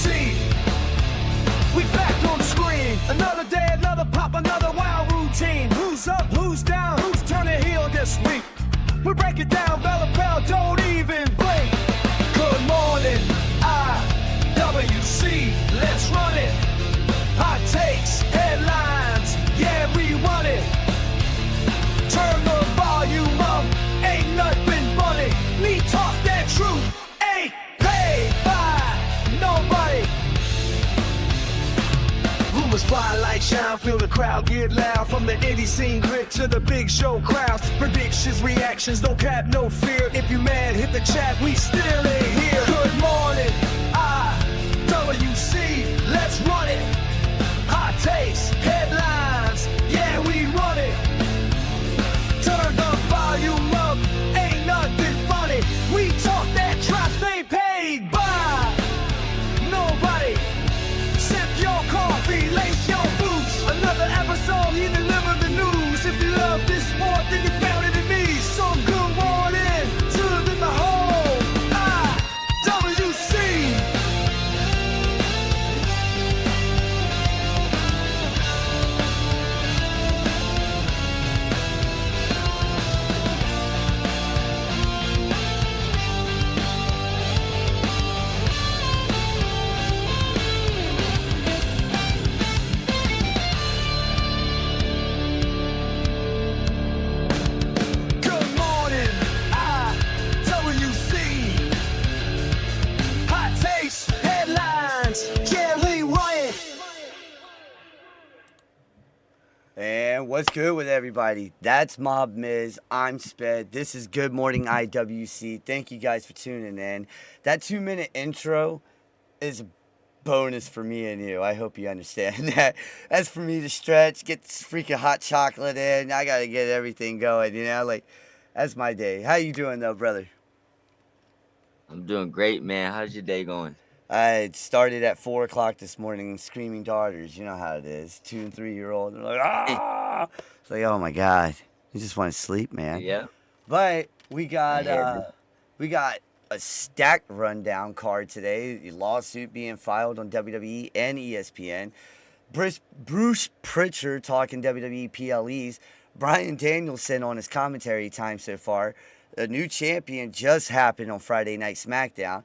GMIWC. We back on the screen. Another day, another pop, another wild routine. Who's up, who's down, who's turning heel this week? We break it down, bell to bell, don't even blink. Good morning, IWC. Let's run it. Hot takes, headlines, yeah, we run it. Turn the volume up, ain't nothing funny. Me talk that truth, ain't paid by nobody. Rumors fly like shine, feel the crowd get loud. From the indie scene grit to the big show crowds. Predictions, reactions, don't cap, no fear. If you mad, hit the chat, we still ain't here. Good morning, IWC, let's run it. Hot takes, headlines, yeah, we run it. Turn the volume up, ain't nothing funny. We talk that trash, they paid by nobody. Sip your coffee, lace your boots. Another episode, he delivered the news. If you love this sport, then you found it in me. So good morning to the whole IWC. Good morning, IWC. Hot takes, headlines, yeah, we run it. And what's good with everybody? That's Mob Miz. I'm Sped. This is Good Morning IWC. Thank you guys for tuning in. That 2-minute intro is a bonus for me and you. I hope you understand that. That's for me to stretch, get this freaking hot chocolate in. I gotta get everything going, you know? Like, that's my day. How you doing though, brother? I'm doing great, man. How's your day going? I started at 4 o'clock this morning screaming daughters. You know how it is. 2 and 3-year-old. They're like, ah! It's like, oh my God. You just want to sleep, man. Yeah. But we got I hear a stacked rundown card today. The lawsuit being filed on WWE and ESPN. Bruce Pritchard talking WWE PLEs. Bryan Danielson on his commentary time so far. A new champion just happened on Friday Night SmackDown.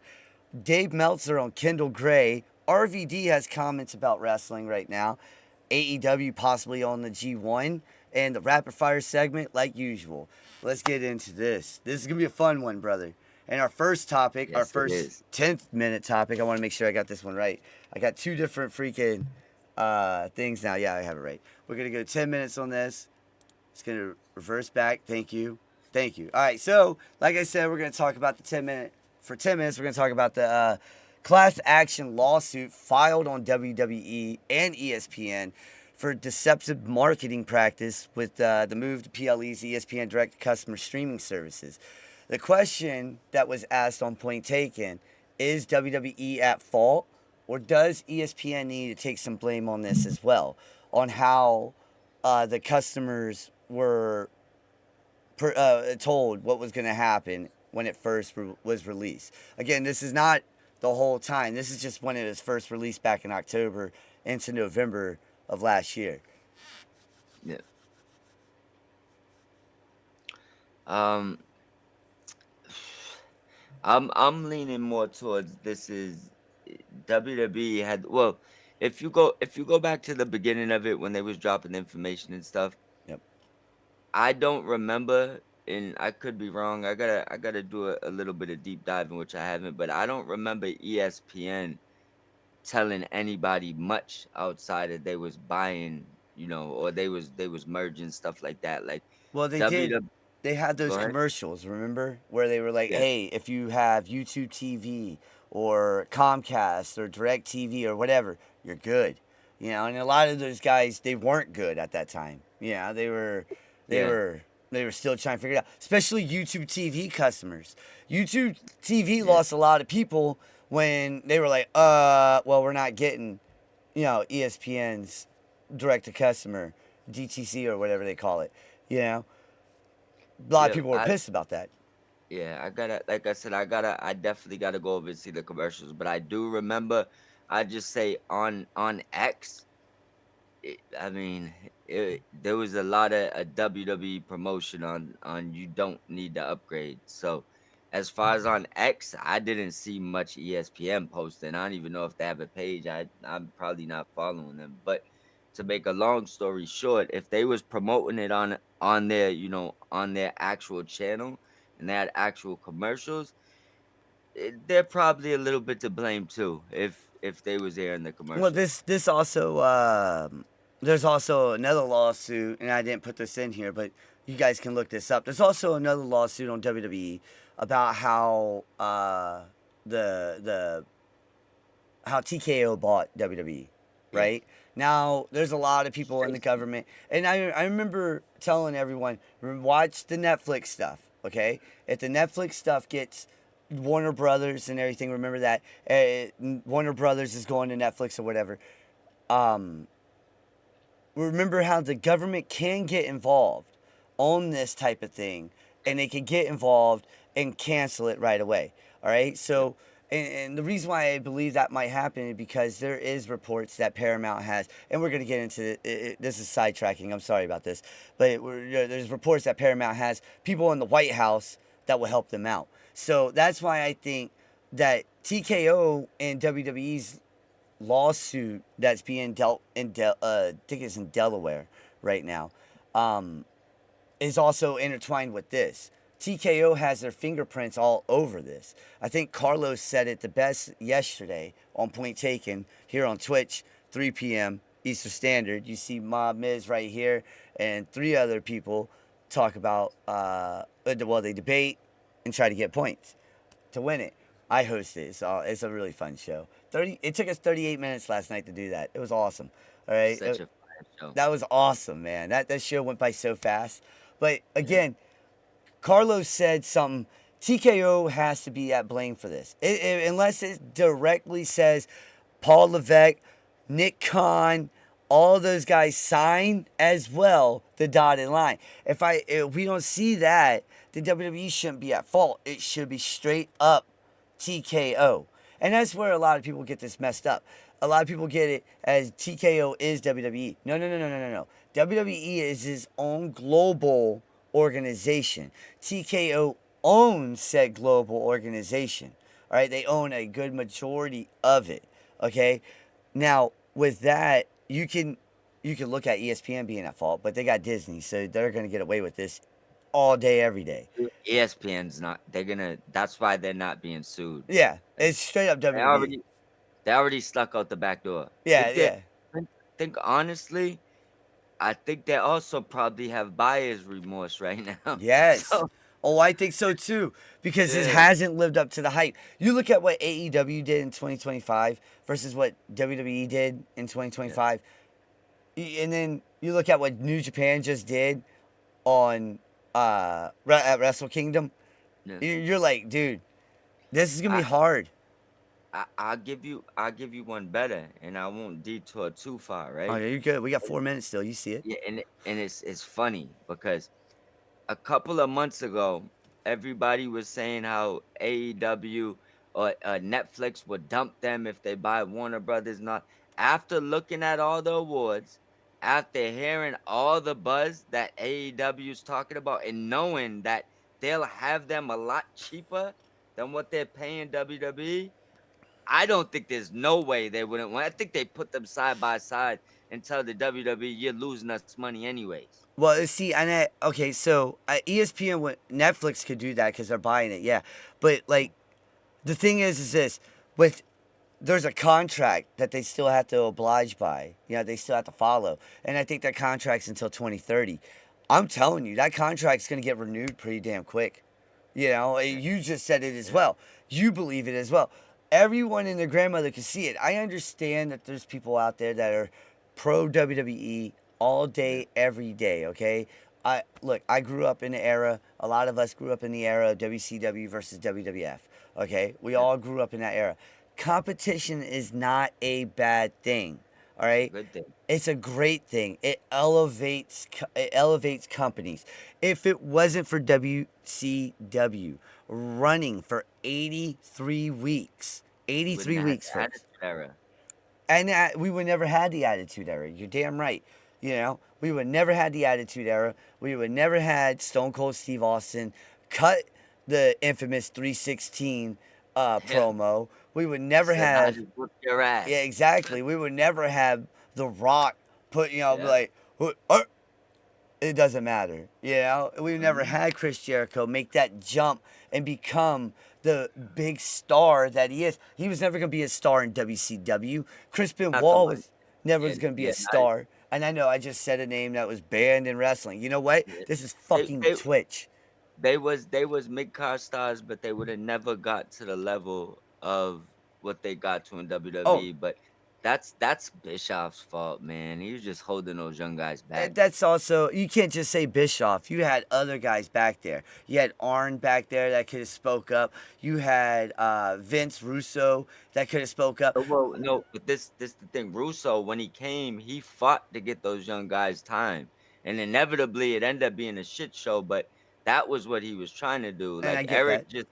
Dave Meltzer on Kendall Gray. RVD has comments about wrestling right now. AEW possibly on the G1. And the rapid fire segment like usual. Let's get into this. This is going to be a fun one, brother. And our first topic, our Yes, it first is. 10th minute topic, I want to make sure I got this one right. I got two different freaking things now. Yeah, I have it right. We're going to go 10 minutes on this. It's going to reverse back. Thank you. Thank you. All right, so like I said, we're going to talk about the 10 minute. For 10 minutes, we're going to talk about the class action lawsuit filed on WWE and ESPN for deceptive marketing practice with the move to PLE's ESPN direct customer streaming services. The question that was asked on Point Taken, is WWE at fault, or does ESPN need to take some blame on this as well, on how the customers were told what was going to happen when it first was released? Again, this is not the whole time. This is just when it was first released back in October into November of last year. Yeah. I'm leaning more towards this is WWE had if you go back to the beginning of it when they was dropping information and stuff. Yep. I don't remember, and I could be wrong. I gotta do a little bit of deep diving, which I haven't, but I don't remember ESPN telling anybody much outside of they was buying, or they was merging stuff like that. Like Well, they did. WWE. They had those Go ahead. commercials, remember? Where they were like, Yeah. hey, if you have YouTube TV or Comcast or Direct TV or whatever, you're good. You know, and a lot of those guys, they weren't good at that time. Yeah, they were still trying to figure it out. Especially YouTube TV customers. YouTube TV lost a lot of people when they were like, well, we're not getting, ESPN's direct to customer, DTC or whatever they call it. You know, a lot of people were pissed about that. Yeah, I definitely gotta go over and see the commercials. But I do remember I just say on X. I mean, there was a lot of a WWE promotion on you don't need to upgrade. So, as far as on X, I didn't see much ESPN posting. I don't even know if they have a page. I'm probably not following them. But to make a long story short, if they was promoting it on their on their actual channel and they had actual commercials, they're probably a little bit to blame too. If they was there in the Well, commercials. this also there's also another lawsuit, and I didn't put this in here, but you guys can look this up. There's also another lawsuit on WWE about how the how TKO bought WWE, Yeah. right? Now, there's a lot of people in the Straight. government, and I remember telling everyone, watch the Netflix stuff, okay? If the Netflix stuff gets Warner Brothers and everything, remember that Warner Brothers is going to Netflix or whatever. Um, remember how the government can get involved on this type of thing, and they can get involved and cancel it right away. All right, Yep. so and the reason why I believe that might happen is because there is reports that Paramount has, and we're going to get into this is sidetracking. I'm sorry about this, but there's reports that Paramount has people in the White House that will help them out. So that's why I think that TKO and WWE's lawsuit that's being dealt in, I think it's in Delaware right now, um, is also intertwined with this. TKO has their fingerprints all over this. I think Carlos said it the best yesterday on Point Taken here on Twitch, 3 p.m. Eastern Standard. You see Mob Miz right here and three other people talk about, well, they debate and try to get points to win it. I host it. It's a really fun show. It took us 38 minutes last night to do that. It was awesome. All right. Such a fire show. That was awesome, man. That show went by so fast. But Yeah. again, Carlos said something. TKO has to be at blame for this. Unless it directly says Paul Levesque, Nick Khan, all those guys sign as well the dotted line. If we don't see that, then WWE shouldn't be at fault. It should be straight up TKO. And that's where a lot of people get this messed up. A lot of people get it as TKO is WWE. No, no, no, no, no, no, no. WWE is his own global organization. TKO owns said global organization. All right, they own a good majority of it. Okay, now with that, you can look at ESPN being at fault, but they got Disney, so they're gonna get away with this all day, every day. ESPN's not. They're gonna. That's why they're not being sued. Yeah, Like, it's straight up they WWE. already they already stuck out the back door. Yeah, Think that. yeah. Think honestly. I think they also probably have buyer's remorse right now. Yes. So Oh, I think so too. Because it yeah, hasn't lived up to the hype. You look at what AEW did in 2025 versus what WWE did in yeah, 2025. And then you look at what New Japan just did on at Wrestle Kingdom. yeah. You're like, dude, this is gonna be I, hard. I'll give you one better, and I won't detour too far, Oh, right? yeah, you're good. We got 4 minutes still. You see it? Yeah, and it's funny because a couple of months ago, everybody was saying how AEW or Netflix would dump them if they buy Warner Brothers. Not after looking at all the awards, after hearing all the buzz that AEW is talking about, and knowing that they'll have them a lot cheaper than what they're paying WWE. I don't think there's no way they wouldn't want. I think they put them side by side and tell the WWE you're losing us money anyways. Well, see, okay, so ESPN, Netflix could do that because they're buying it, yeah. But like, the thing is this: with there's a contract that they still have to oblige by. You know, they still have to follow, and I think that contract's until 2030. I'm telling you, that contract's gonna get renewed pretty damn quick. You know, Yeah, you just said it as yeah, well. You believe it as well. Everyone and their grandmother can see it. I understand that there's people out there that are pro WWE all yeah, day, every day. Okay, I grew up in the era. A lot of us grew up in the era of WCW versus WWF. Okay, we yeah. all grew up in that era. Competition is not a bad thing. All It's a right, good thing. it's a great thing. It elevates companies. If it wasn't for WCW running for 83 weeks, We wouldn't 83 have had weeks, the folks. Attitude Era. And we would never had the Attitude Era. You're damn right. You know, we would never had the Attitude Era. We would never had Stone Cold Steve Austin cut the infamous 316 Yeah. promo. We would He never said, "I have. just whipped your Yeah, ass." exactly. We would never have The Rock put, be Yeah. like, it doesn't matter. You know, we've never had Chris Jericho make that jump and become the big star that he is. He was never going to be a star in WCW. Chris Not the Benoit one. was never Yeah, going to be yeah, a star. And I know I just said a name that was banned in wrestling. You know what? yeah. This is They, fucking they, Twitch. they was mid-card stars, but they would have never got to the level of what they got to in Oh, WWE. But that's Bischoff's fault, man. He was just holding those young guys back. that's also, you can't just say Bischoff. You had other guys back there. You had Arn back there that could have spoke up. You had Vince Russo that could have spoke up. Well, no, but this the thing. Russo, when he came, he fought to get those young guys time, and inevitably it ended up being a shit show. But that was what he was trying to do. And I Like get that. Eric just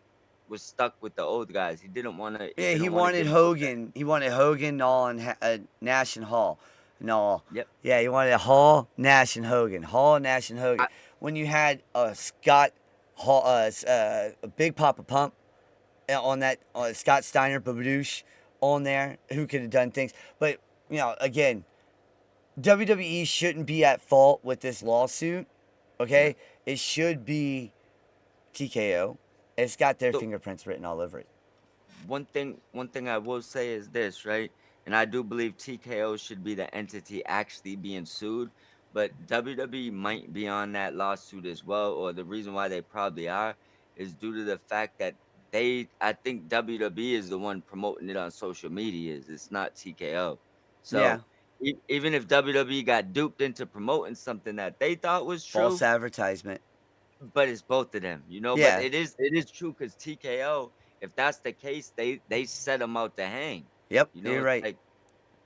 was stuck with the old guys. He didn't want to. He Yeah, he didn't want to wanted give. Hogan. He wanted Hogan, Nall, and Nash and Hall. No, Yep. yeah, he wanted Hall, Nash, and Hogan. Hall, Nash, and Hogan. I, When you had Scott Hall, Big Papa Pump on that, Scott Steiner, Babadoosh on there, who could have done things. But again, WWE shouldn't be at fault with this lawsuit. Okay, it should be TKO. It's got their so fingerprints written all over it. one thing I will say is this, right? And I do believe TKO should be the entity actually being sued, but WWE might be on that lawsuit as well, or the reason why they probably are is due to the fact that I think WWE is the one promoting it on social media. It's not TKO. Yeah, So even if WWE got duped into promoting something that they thought was false true, advertisement. but it's both of them, but Yeah. it is true because TKO, if that's the case, they set them out to hang. Yep. You're It's right. like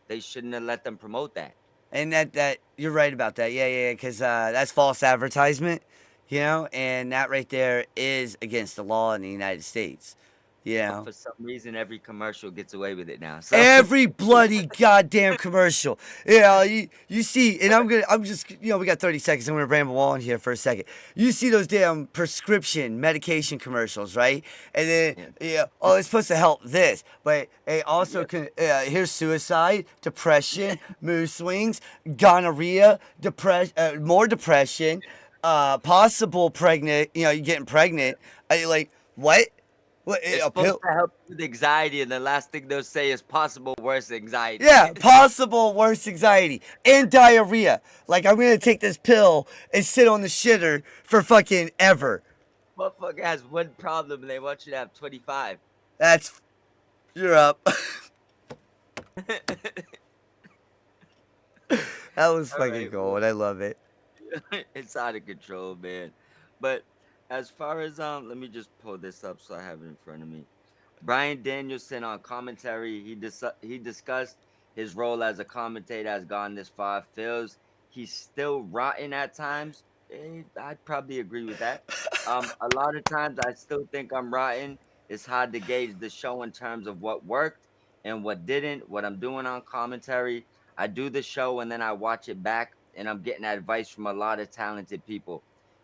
they shouldn't have let them promote that. And that you're right about that. Yeah. Because that's false advertisement. And that right there is against the law in the United States. You But know. for some reason, every commercial gets away with it now. So Every bloody goddamn commercial. You see, and I'm just, we got 30 seconds. I'm going to ramble on here for a second. You see those damn prescription medication commercials, right? And then, it's supposed to help this, but it also can, here's suicide, depression, mood swings, gonorrhea, more depression, possible pregnant, you're getting pregnant. Like, what? What, it's a supposed pill? to help with anxiety, and the last thing they'll say is possible worse anxiety. Yeah, possible worse anxiety and diarrhea. Like, I'm gonna take this pill and sit on the shitter for fucking ever. Motherfucker has one problem, and they want you to have 25. You're up. That was All fucking right, gold. I love it. it's out of control, man. But as far as let me just pull this up so I have it in front of me. Brian Danielson on commentary, he discussed his role as a commentator has gone this far. Feels he's still rotten at times. I'd probably agree with that. A lot of times I still think I'm rotten. It's hard to gauge the show in terms of what worked and what didn't. What I'm doing on commentary, I do the show and then I watch it back, and I'm getting advice from a lot of talented people.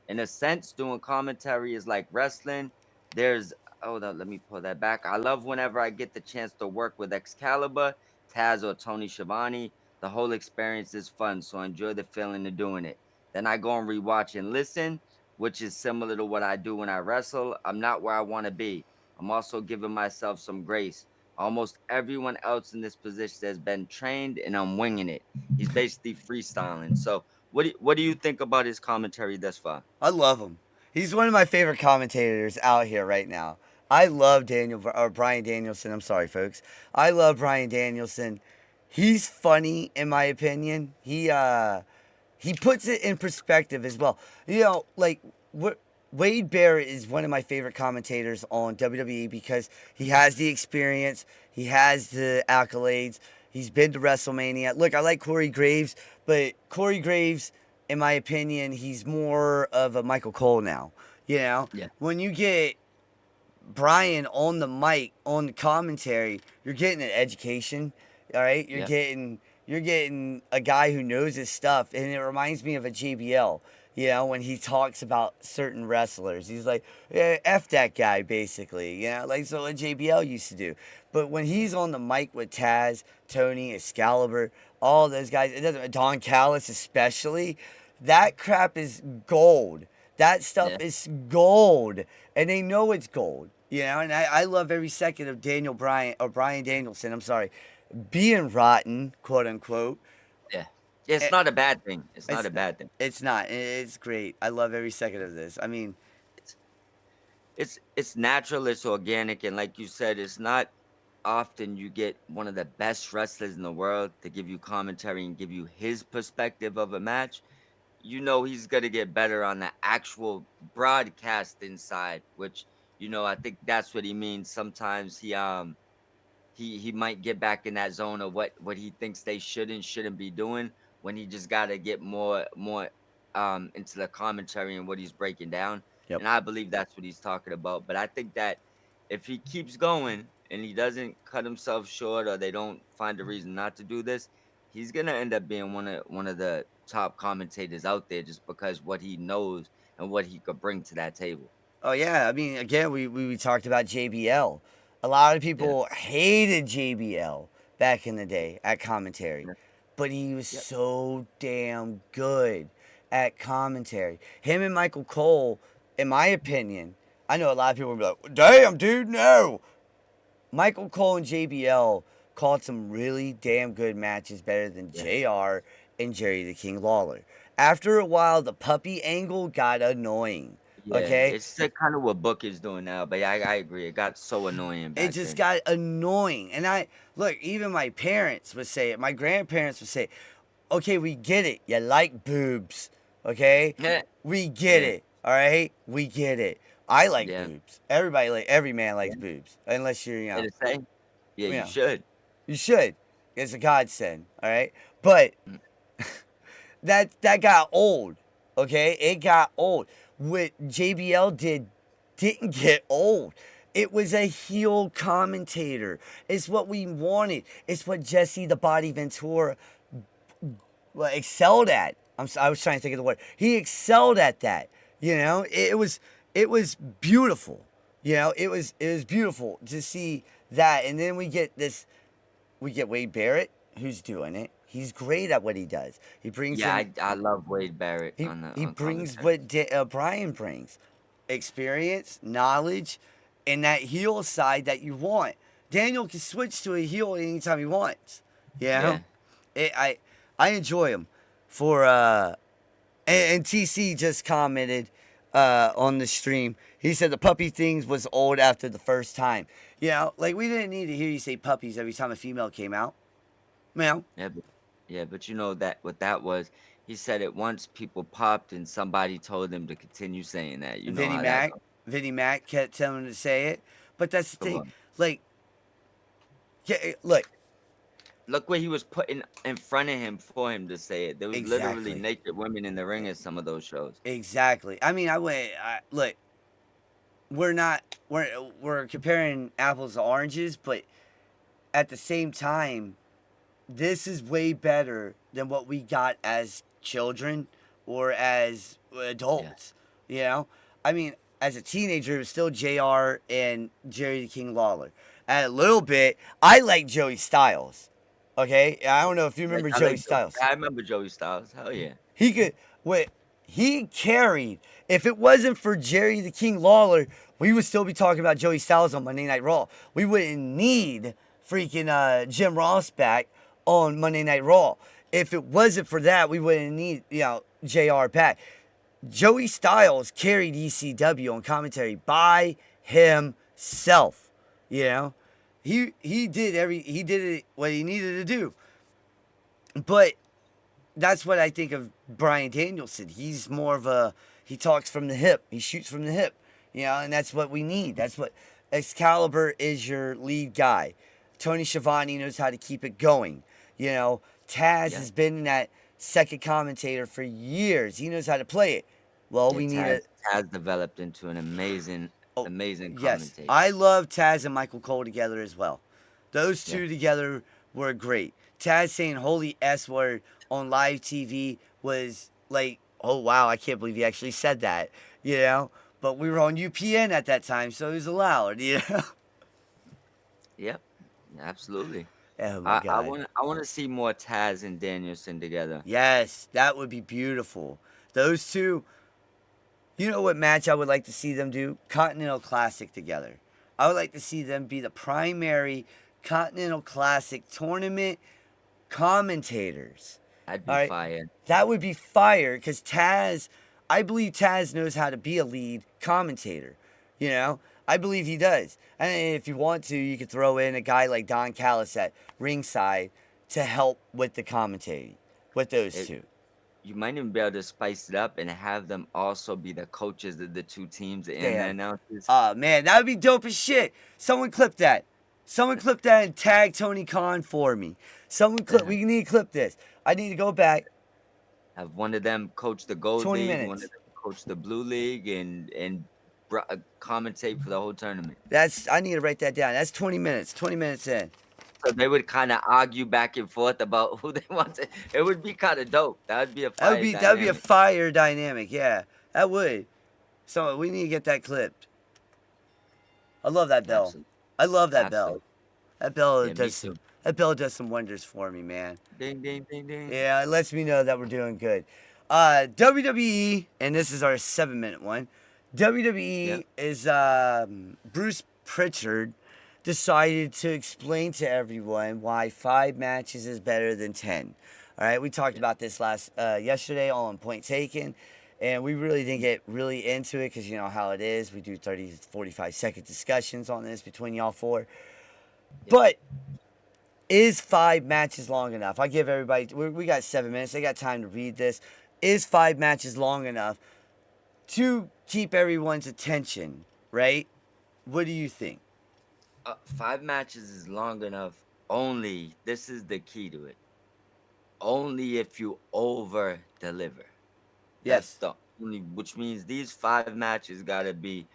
In a sense, doing commentary is like wrestling. There's Hold on, let me pull that back. I love whenever I get the chance to work with Excalibur, Taz, or Tony Schiavone. The whole experience is fun, so I enjoy the feeling of doing it. Then I go and rewatch and listen, which is similar to what I do when I wrestle. I'm not where I want to be. I'm also giving myself some grace. Almost everyone else in this position has been trained, and I'm winging it. He's basically freestyling. So, what do you think about his commentary thus far? I love him. He's one of my favorite commentators out here right now. I love Brian Danielson. I'm sorry, folks. I love Brian Danielson. He's funny, in my opinion. He puts it in perspective as well. Like Wade Barrett is one of my favorite commentators on WWE because he has the experience, he has the accolades, he's been to WrestleMania. Look, I like Corey Graves, but Corey Graves, in my opinion, he's more of a Michael Cole now. Yeah. When you get Brian on the mic, on the commentary, you're getting an education. All right, Yeah. you're getting a guy who knows his stuff, and it reminds me of a JBL. You know, when he talks about certain wrestlers, he's like, "F that guy," basically. You know, like so what JBL used to do. But when he's on the mic with Taz, Tony, Excalibur, all those guys, it doesn't. Don Callis especially, that crap is gold. That stuff Yeah. is gold, and they know it's gold. You know, and I love every second of Daniel Bryan or Brian Danielson. I'm sorry, being rotten, quote unquote. Yeah. It's Eh, not a bad thing. It's not It's a bad thing. it's not. It's great. I love every second of this. I mean, It's it's natural, it's organic, and like you said, it's not often you get one of the best wrestlers in the world to give you commentary and give you his perspective of a match. You know he's gonna get better on the actual broadcasting side, which I think that's what he means. Sometimes he might get back in that zone of what he thinks they shouldn't be doing when he just got to get more into the commentary and what he's breaking down. yep. And I believe that's what he's talking about. But I think that if he keeps going and he doesn't cut himself short, or they don't find a reason not to do this, he's gonna end up being one of the top commentators out there, just because what he knows and what he could bring to that table. Oh yeah. I mean, again, we talked about JBL. A lot of Yeah. people hated JBL back in the day at commentary, Yeah. but he was Yep. so damn good at commentary. Him and Michael Cole, in my opinion, I know a lot of people will be like, "Damn, dude, no." Michael Cole and JBL called some really damn good matches, better than Yeah. JR and Jerry the King Lawler. After a while, the puppy angle got annoying. Yeah, Okay? it's kind of what Book is doing now, but yeah, I agree. It got so annoying It back just then. got annoying. And look, even my parents would say it. My grandparents would say, okay, we get it. You like boobs. Okay? Yeah, We get yeah, it. All right? We get it. I like yeah. boobs. Every man likes boobs. Unless you're, Did it say? Yeah, you you know, should. you should. It's a godsend. All right? But Mm, that got old. Okay? It got old. What JBL didn't get old. It was a heel commentator. It's what we wanted. It's what Jesse the Body Ventura excelled at. I was trying to think of the word. He excelled at that. You know, it was beautiful. You know, it was beautiful to see that. And then we get Wade Barrett, who's doing it. He's great at what he does. He brings Yeah, in I love Wade Barrett he on the he on brings commentary. what Brian brings, experience, knowledge, and that heel side that you want. Daniel can switch to a heel anytime he wants. You know, Yeah, it, I enjoy him for and TC just commented on the stream. He said the puppy things was old after the first time. You know, like we didn't need to hear you say puppies every time a female came out. You know, yeah, but you know that what that was. He said it once. People popped, and somebody told him to continue saying that. You know Vinnie how that Mac, goes. Vinnie Mac kept telling him to say it. But that's the Come thing. on, Like, yeah, look, look what he was putting in front of him for him to say it. There was literally exactly. naked women in the ring at some of those shows. Exactly. I mean, look, we're not we're comparing apples to oranges, but at the same time, this is way better than what we got as children or as Yeah, adults. You know, I mean, as a teenager, it was still Jr. and Jerry the King Lawler. And a little bit, I like Joey Styles. Okay, I don't know if you remember I Joey like Joe. Styles. I remember Joey Styles. Hell yeah. He could what he carried. If it wasn't for Jerry the King Lawler, we would still be talking about Joey Styles on Monday Night Raw. We wouldn't need freaking Jim Ross back on Monday Night Raw. If it wasn't for that, we wouldn't need JR back. Joey Styles carried ECW on commentary by himself. You know, he did it what he needed to do. But that's what I think of Brian Danielson. He's more of he talks from the hip. He shoots from the hip. You know, and that's what we need. That's what Excalibur is your lead guy. Tony Schiavone knows how to keep it going. You know, Taz Yeah. has been that second commentator for years. He knows how to play it. Well, Yeah, we need a Taz developed into an amazing, oh amazing yes. commentator. I love Taz and Michael Cole together as well. Those Yeah, two together were great. Taz saying holy S word on live TV was like, oh wow, I can't believe he actually said that, you know? But we were on UPN at that time, so it was allowed, you know? Yep, absolutely. Oh my I God. want I want to see more Taz and Danielson together. Yes, that would be beautiful. Those two, you know what match I would like to see them do? Continental Classic together. I would like to see them be the primary Continental Classic tournament commentators. I'd All be right, fired. that would be fire because Taz, I believe Taz knows how to be a lead commentator. You know, I believe he does. And if you want to, you could throw in a guy like Don Callis at ringside to help with the commentating with those It, two. you might even be able to spice it up and have them also be the coaches of the two teams and the Damn. announcers. Oh man, that would be dope as shit. Someone clip that. Someone clip that and tag Tony Khan for me. Someone clip. We need to clip this. I need to go back Have one of them coach the Gold 20 League, one of minutes. them coach the Blue League, and commentate for the whole tournament. I need to write that down. That's 20 minutes. 20 minutes in. So they would kind of argue back and forth about who they want to. It would be kind of dope. That would be a fire That would be a dynamic. fire dynamic. Yeah, that would. So we need to get that clipped. I love that bell. Absolutely. I love that Absolutely. bell. That bell Yeah, me does too. that bell does some wonders for me, man. Ding ding ding ding. Yeah, it lets me know that we're doing good. WWE, and this is our 7-minute one. WWE Yep. is Bruce Pritchard decided to explain to everyone why 5 matches is better than 10. All right, we talked about this yesterday on Point Taken, and we really didn't get really into it because you know how it is. We do 30 to 45-second discussions on this between y'all four. But is 5 matches long enough? I give everybody, we got 7 minutes. They got time to read this. Is 5 matches long enough to keep everyone's attention, right? What do you think? 5 matches is long enough. Only this is the key to it. Only if you over deliver. Yes. That's the only, which means these 5 matches gotta be,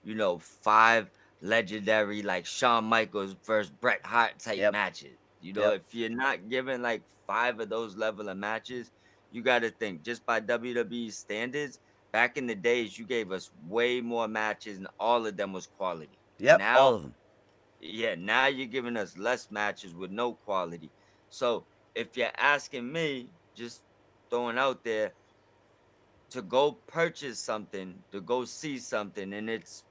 5 legendary like Shawn Michaels versus Bret Hart type matches. Yep. If you're not giving like 5 of those level of matches, you gotta think just by WWE standards. Back in the days, you gave us way more matches, and all of them was quality. Yep, Now, all of them. yeah, now you're giving us less matches with no quality. So if you're asking me, just throwing out there, to go purchase something, to go see something, and it's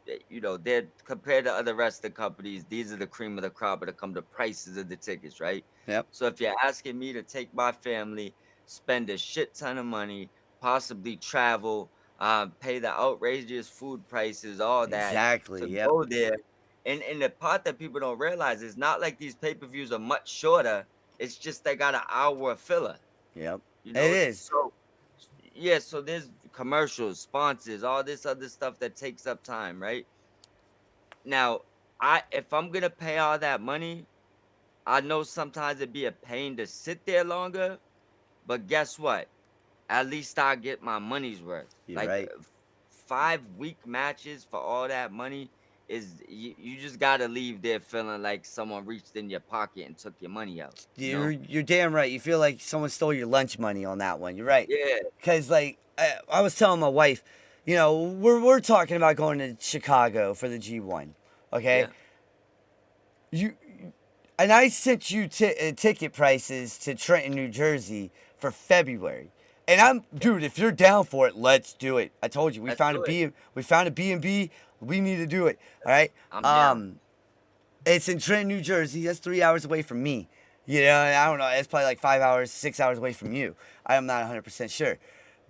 they're compared to other rest of the companies, these are the cream of the crop when it comes to prices of the tickets, right? Yep. So if you're asking me to take my family, spend a shit ton of money, possibly travel, pay the outrageous food prices, all that Exactly. to Yep. go there. And the part that people don't realize is not like these pay-per-views are much shorter. It's just they got an hour filler. Yep. You It know, is. so yeah, so there's commercials, sponsors, all this other stuff that takes up time, right? Now, if I'm gonna pay all that money, I know sometimes it'd be a pain to sit there longer, but guess what? At least I get my money's worth. You're Like right. 5 week matches for all that money is you just gotta leave there feeling like someone reached in your pocket and took your money out. You're damn right. You feel like someone stole your lunch money on that one. You're right. Yeah. Because like I was telling my wife, we're talking about going to Chicago for the G1. Okay. Yeah. And I sent you ticket prices to Trenton, New Jersey for February. And dude, if you're down for it, let's do it. I told you, we found a B&B. We need to do it. All right. I'm down. It's in Trenton, New Jersey. That's 3 hours away from me. I don't know. It's probably like 5 hours, 6 hours away from you. I'm not 100% sure.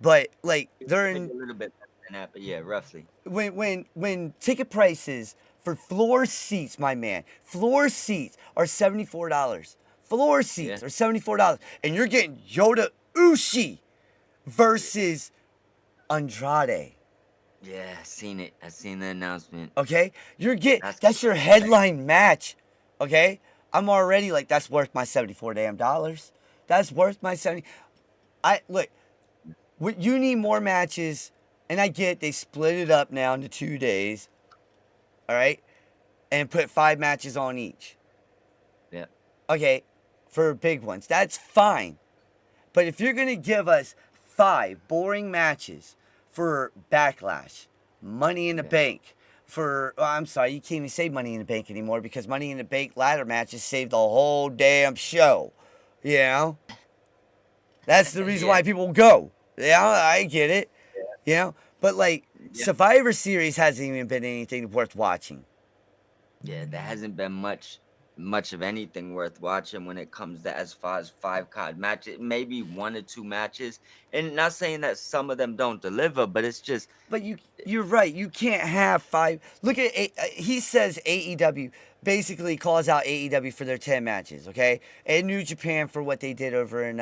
But like they're Maybe in a little bit less than that, but yeah, roughly. when ticket prices for floor seats, my man, floor seats are $74. Floor seats are $74, and you're getting Yoda Ushi versus Andrade. Yeah, I seen it. I seen the announcement. Okay, that's your headline match. Okay, I'm already like that's worth my $74 damn dollars. That's worth my 70. You need more matches, and I get they split it up now into 2 days. All right, and put 5 matches on each. Yeah. Okay, for big ones. That's fine. But if you're going to give us 5 boring matches for Backlash, Money in the Bank, I'm sorry, you can't even say Money in the Bank anymore because Money in the Bank ladder matches saved the whole damn show. You know? That's the reason why people go. Yeah, I get it. You know? But like, Yeah. Survivor Series hasn't even been anything worth watching. Yeah, there hasn't been much of anything worth watching when it comes to as far as 5 card matches. Maybe 1 or 2 matches, and not saying that some of them don't deliver, but it's just But you're right. You can't have 5. Look at he says AEW basically calls out AEW for their 10 matches, okay? And New Japan for what they did over in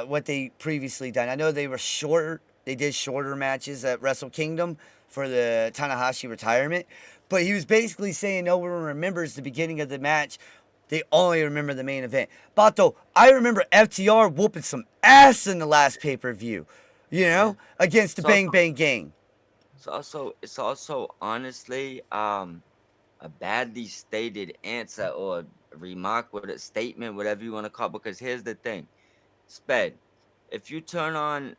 what they previously done. I know they were shorter. They did shorter matches at Wrestle Kingdom for the Tanahashi retirement, but he was basically saying no one remembers the beginning of the match. They only remember the main event. Bato, I remember FTR whooping some ass in the last pay-per-view. You know, against the So- Bang Bang Gang. it's also honestly a badly stated answer or remark with a statement, whatever you want to call it. Because here's the thing, Sped, if you turn on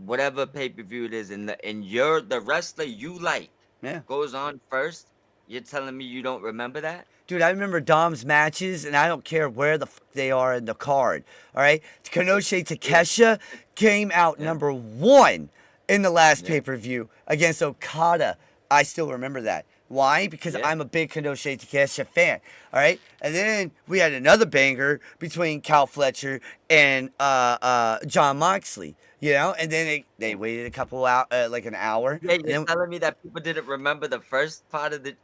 whatever pay-per-view it is and you're the wrestler you like Yeah. goes on first, you're telling me you don't remember that? Dude, I remember Dom's matches, and I don't care where the fuck they are in the card. All right? Kenosha Takesha came out number 1 in the last pay-per-view against Okada. I still remember that. Why? Because I'm a big Kenosha Takesha fan. All right? And then we had another banger between Cal Fletcher and John Moxley. You know? And then they waited a couple out, like an hour. Yeah, and you're then, telling me that people didn't remember the first part of the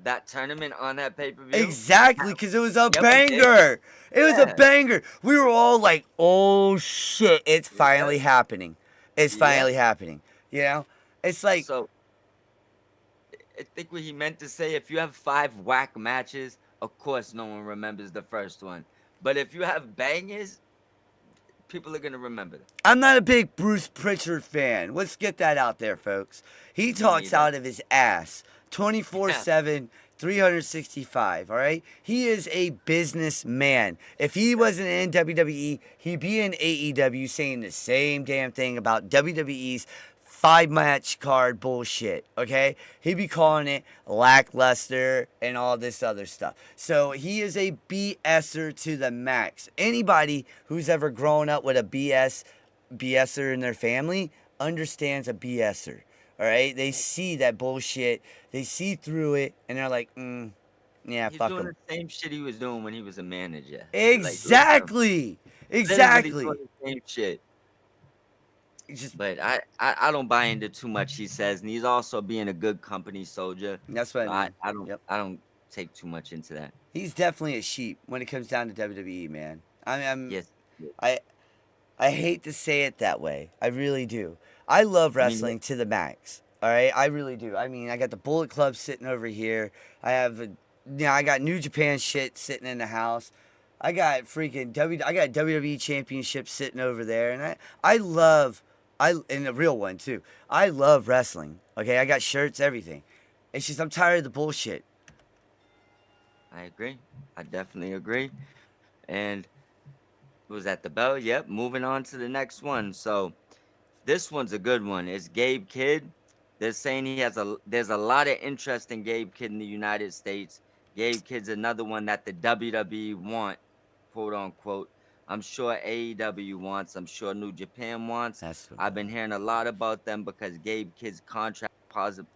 that tournament on that pay-per-view? Exactly, because it was a Yeah, we did. banger. It was a Yeah. banger. We were all like, oh shit, it's finally happening. It's finally happening. You know? It's like, So I think what he meant to say, if you have 5 whack matches, of course no one remembers the first one. But if you have bangers, people are gonna remember them. I'm not a big Bruce Pritchard fan. Let's get that out there, folks. He talks neither. out of his ass 24/7, 365, all right? He is a businessman. If he wasn't in WWE, he'd be in AEW saying the same damn thing about WWE's 5-match card bullshit, okay? He'd be calling it lackluster and all this other stuff. So he is a BSer to the max. Anybody who's ever grown up with a BSer in their family understands a BSer, all right? They see that bullshit, they see through it, and they're like, yeah, He's fuck doing him. the same shit he was doing when he was a manager. Exactly. Literally Exactly. doing the same shit. Just, But I don't buy into too much he says, and he's also being a good company soldier. that's what So I mean. I don't Yep. I don't take too much into that. He's definitely a sheep when it comes down to WWE, man. Yes. I hate to say it that way. I really do. I love wrestling to the max. All right, I really do. I mean, I got the Bullet Club sitting over here. I got New Japan shit sitting in the house. I got WWE Championship sitting over there, and and the real one too. I love wrestling. Okay, I got shirts, everything. It's just I'm tired of the bullshit. I agree. I definitely agree. And was that the bell? Yep. Moving on to the next one. So this one's a good one. It's Gabe Kidd. They're saying there's a lot of interest in Gabe Kidd in the United States. Gabe Kidd's another one that the WWE want, quote unquote. I'm sure AEW wants. I'm sure New Japan wants. I've been hearing a lot about them because Gabe Kidd's contract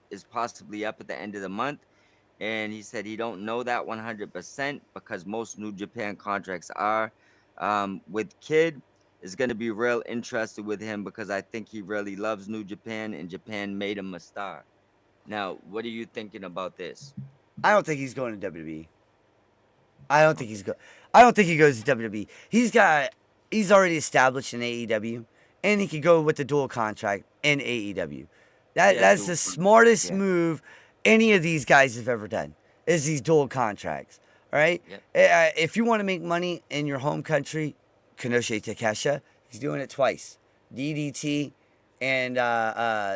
is possibly up at the end of the month. And he said he don't know that 100% because most New Japan contracts are. With Kidd, is going to be real interested with him because I think he really loves New Japan and Japan made him a star. Now, what are you thinking about this? I don't think he's going to WWE. I don't think he goes to WWE. He's already established in AEW, and he could go with the dual contract in AEW. That's the smartest move any of these guys have ever done. Is these dual contracts. All right? Yep. If you want to make money in your home country, Kenosha Takesha, he's doing it twice. DDT and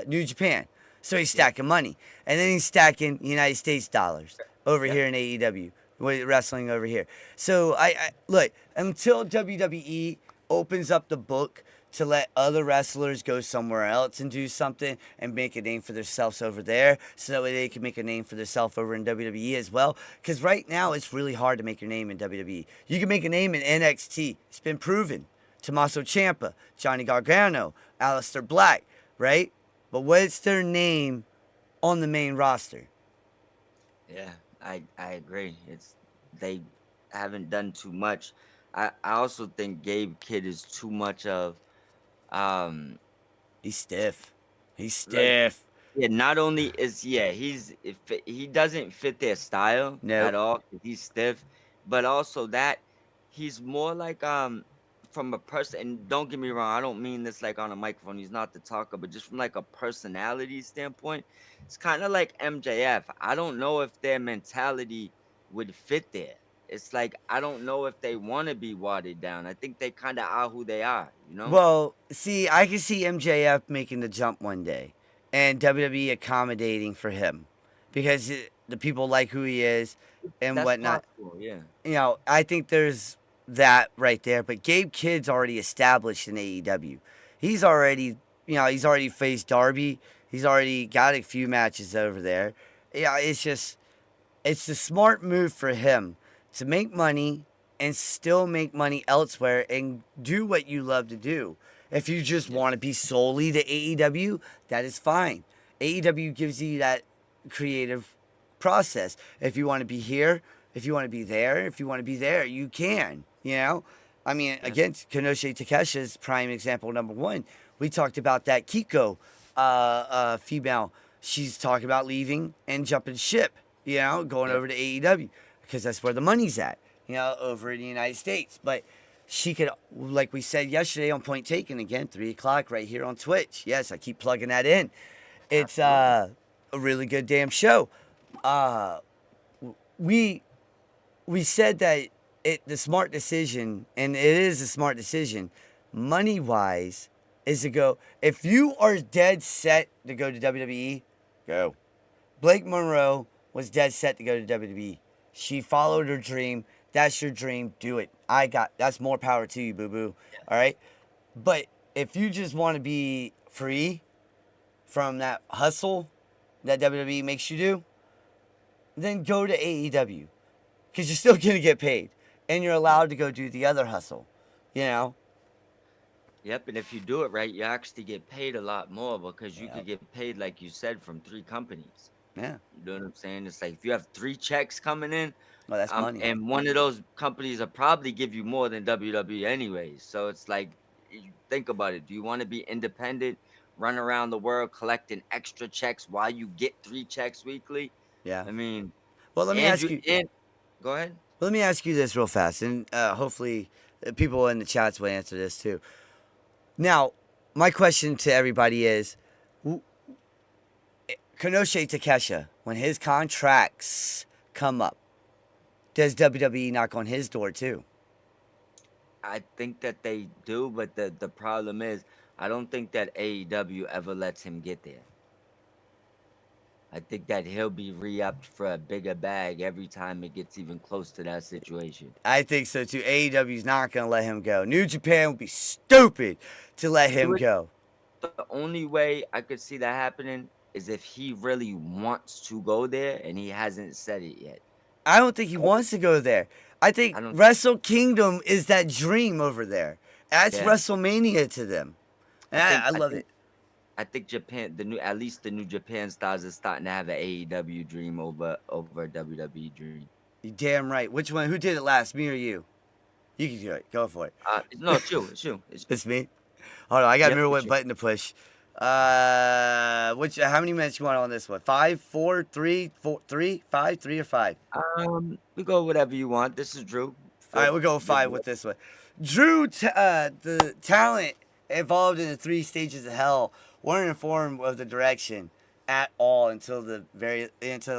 New Japan. So he's stacking money. And then he's stacking United States dollars over here in AEW. with wrestling over here. So I look, until WWE opens up the book to let other wrestlers go somewhere else and do something and make a name for themselves over there, so that way they can make a name for themselves over in WWE as well. Because right now it's really hard to make your name in WWE. You can make a name in NXT. It's been proven. Tommaso Ciampa, Johnny Gargano, Aleister Black, right? But what's their name on the main roster? Yeah, I agree. It's they haven't done too much. I also think Gabe Kidd is too much of um He's stiff. He's like stiff. yeah, not only is he doesn't fit their style at Nope. all 'cause he's stiff, but also that he's more like from a person, and don't get me wrong, I don't mean this like on a microphone, he's not the talker, but just from like a personality standpoint, it's kind of like MJF. I don't know if their mentality would fit there. It's like I don't know if they want to be watered down. I think they kind of are who they are, you know? Well, see, I can see MJF making the jump one day and WWE accommodating for him because the people like who he is and That's whatnot. possible, yeah. I think there's that right there. But Gabe Kidd's already established in AEW. He's already, he's already faced Darby. He's already got a few matches over there. Yeah, it's a smart move for him to make money and still make money elsewhere and do what you love to do. If you just want to be solely to AEW, that is fine. AEW gives you that creative process. If you want to be here, if you want to be there, if you want to be there, you can. I mean, Yeah. again, Konoshi Takesha's prime example number one. We talked about that Kiko female. She's talking about leaving and jumping ship, going Yeah. over to AEW because that's where the money's at, over in the United States. But she could, like we said yesterday on Point Taken, again, 3 o'clock right here on Twitch. Yes, I keep plugging that in. It's Absolutely. a really good damn show. Uh, we we said that the smart decision, and it is a smart decision, money wise, is to go. If you are dead set to go to WWE, go. Blake Monroe was dead set to go to WWE. She followed her dream. That's your dream. Do it. That's more power to you, boo boo. All right. But if you just want to be free from that hustle that WWE makes you do, then go to AEW because you're still gonna get paid, and you're Yeah. allowed to go do the other hustle. You know. Yep, and if you do it right, you actually get paid a lot more because you Yeah. could get paid, like you said, from 3 companies. Yeah. You know what I'm saying? It's like if you have 3 checks coming in, Well, that's money. and one of those companies will probably give you more than WWE anyways. So it's like, you think about it. Do you want to be independent, run around the world collecting extra checks while you get 3 checks weekly? Yeah. I mean, Well, let me and ask you you. and go ahead. Let me ask you this real fast, and hopefully people in the chats will answer this too. Now, my question to everybody is, Konosuke Takesha, when his contracts come up, does WWE knock on his door too? I think that they do, but the problem is, I don't think that AEW ever lets him get there. I think that he'll be re-upped for a bigger bag every time it gets even close to that situation. I think so too. AEW's not going to let him go. New Japan would be stupid to let It him would, go. the only way I could see that happening is if he really wants to go there and he hasn't said it yet. I don't think he wants to go there. I think I don't. Wrestle Kingdom is that dream over there. That's Yeah, WrestleMania to them. And I think I I love think it. I think Japan, at least the New Japan stars are starting to have an AEW dream over a WWE dream. You're damn right. Which one? Who did it last? Me or you? You can do it. Go for it. No, it's you. It's you. It's me. Hold on. I got to Yep, remember it's what you. button to push. How many minutes you want on this one? 5, 4, 3, 4, 3, 5, 3 or 5? We go whatever you want. This is Drew. All right, we'll go Give 5 with this one. Drew, the talent involved in the 3 stages of hell, weren't informed of the direction at all until the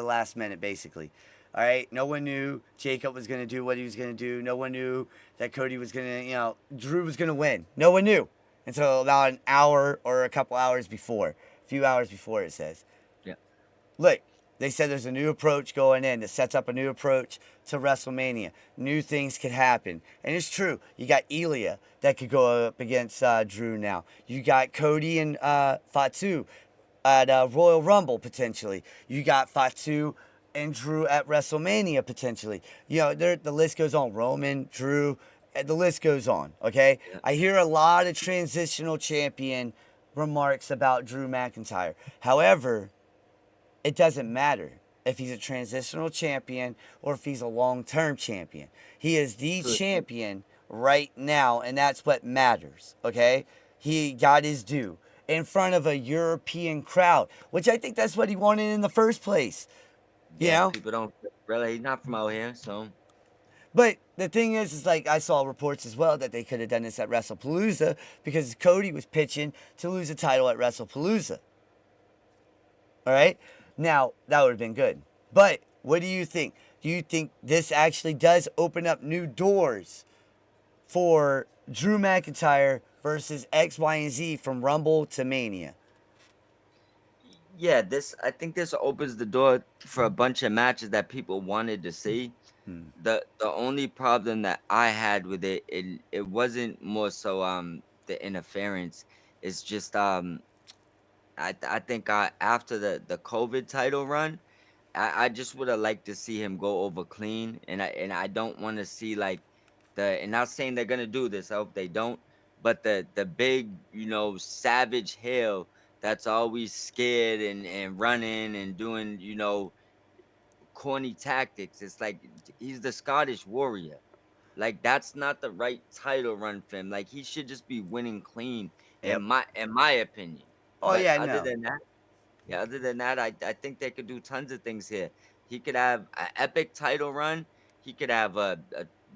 last minute, basically. All right, no one knew Jacob was gonna do what he was gonna do. No one knew that Cody was gonna, Drew was gonna win. No one knew until about an hour or a couple hours before, a few hours before it says. Yeah. Look, They said there's a new approach going in that sets up a new approach to WrestleMania. New things could happen. And it's true. You got Ilya that could go up against Drew now. You got Cody and Fatu at Royal Rumble potentially. You got Fatu and Drew at WrestleMania potentially. You know, the list goes on. Roman, Drew, the list goes on. Okay? Yeah. I hear a lot of transitional champion remarks about Drew McIntyre. However, it doesn't matter if he's a transitional champion or if he's a long-term champion. He is the champion right now, and that's what matters, okay? He got his due in front of a European crowd, which I think that's what he wanted in the first place. You know? People don't really. He's not from out here, so. But the thing is like I saw reports as well that they could have done this at WrestlePalooza because Cody was pitching to lose a title at WrestlePalooza. All right? Now, that would have been good. But what do you think? Do you think this actually does open up new doors for Drew McIntyre versus X, Y, and Z from Rumble to Mania? Yeah, I think this opens the door for a bunch of matches that people wanted to see. The only problem that I had with it wasn't more so the interference. It's just I think after the COVID title run, I just would have liked to see him go over clean, and I don't want to see like and not saying they're gonna do this. I hope they don't, but the big savage heel that's always scared and running and doing corny tactics. It's like he's the Scottish Warrior. Like that's not the right title run for him. Like he should just be winning clean, Yep. in my opinion. Oh, But yeah, other no. than that. Yeah, other than that, I think they could do tons of things here. He could have an epic title run. He could have a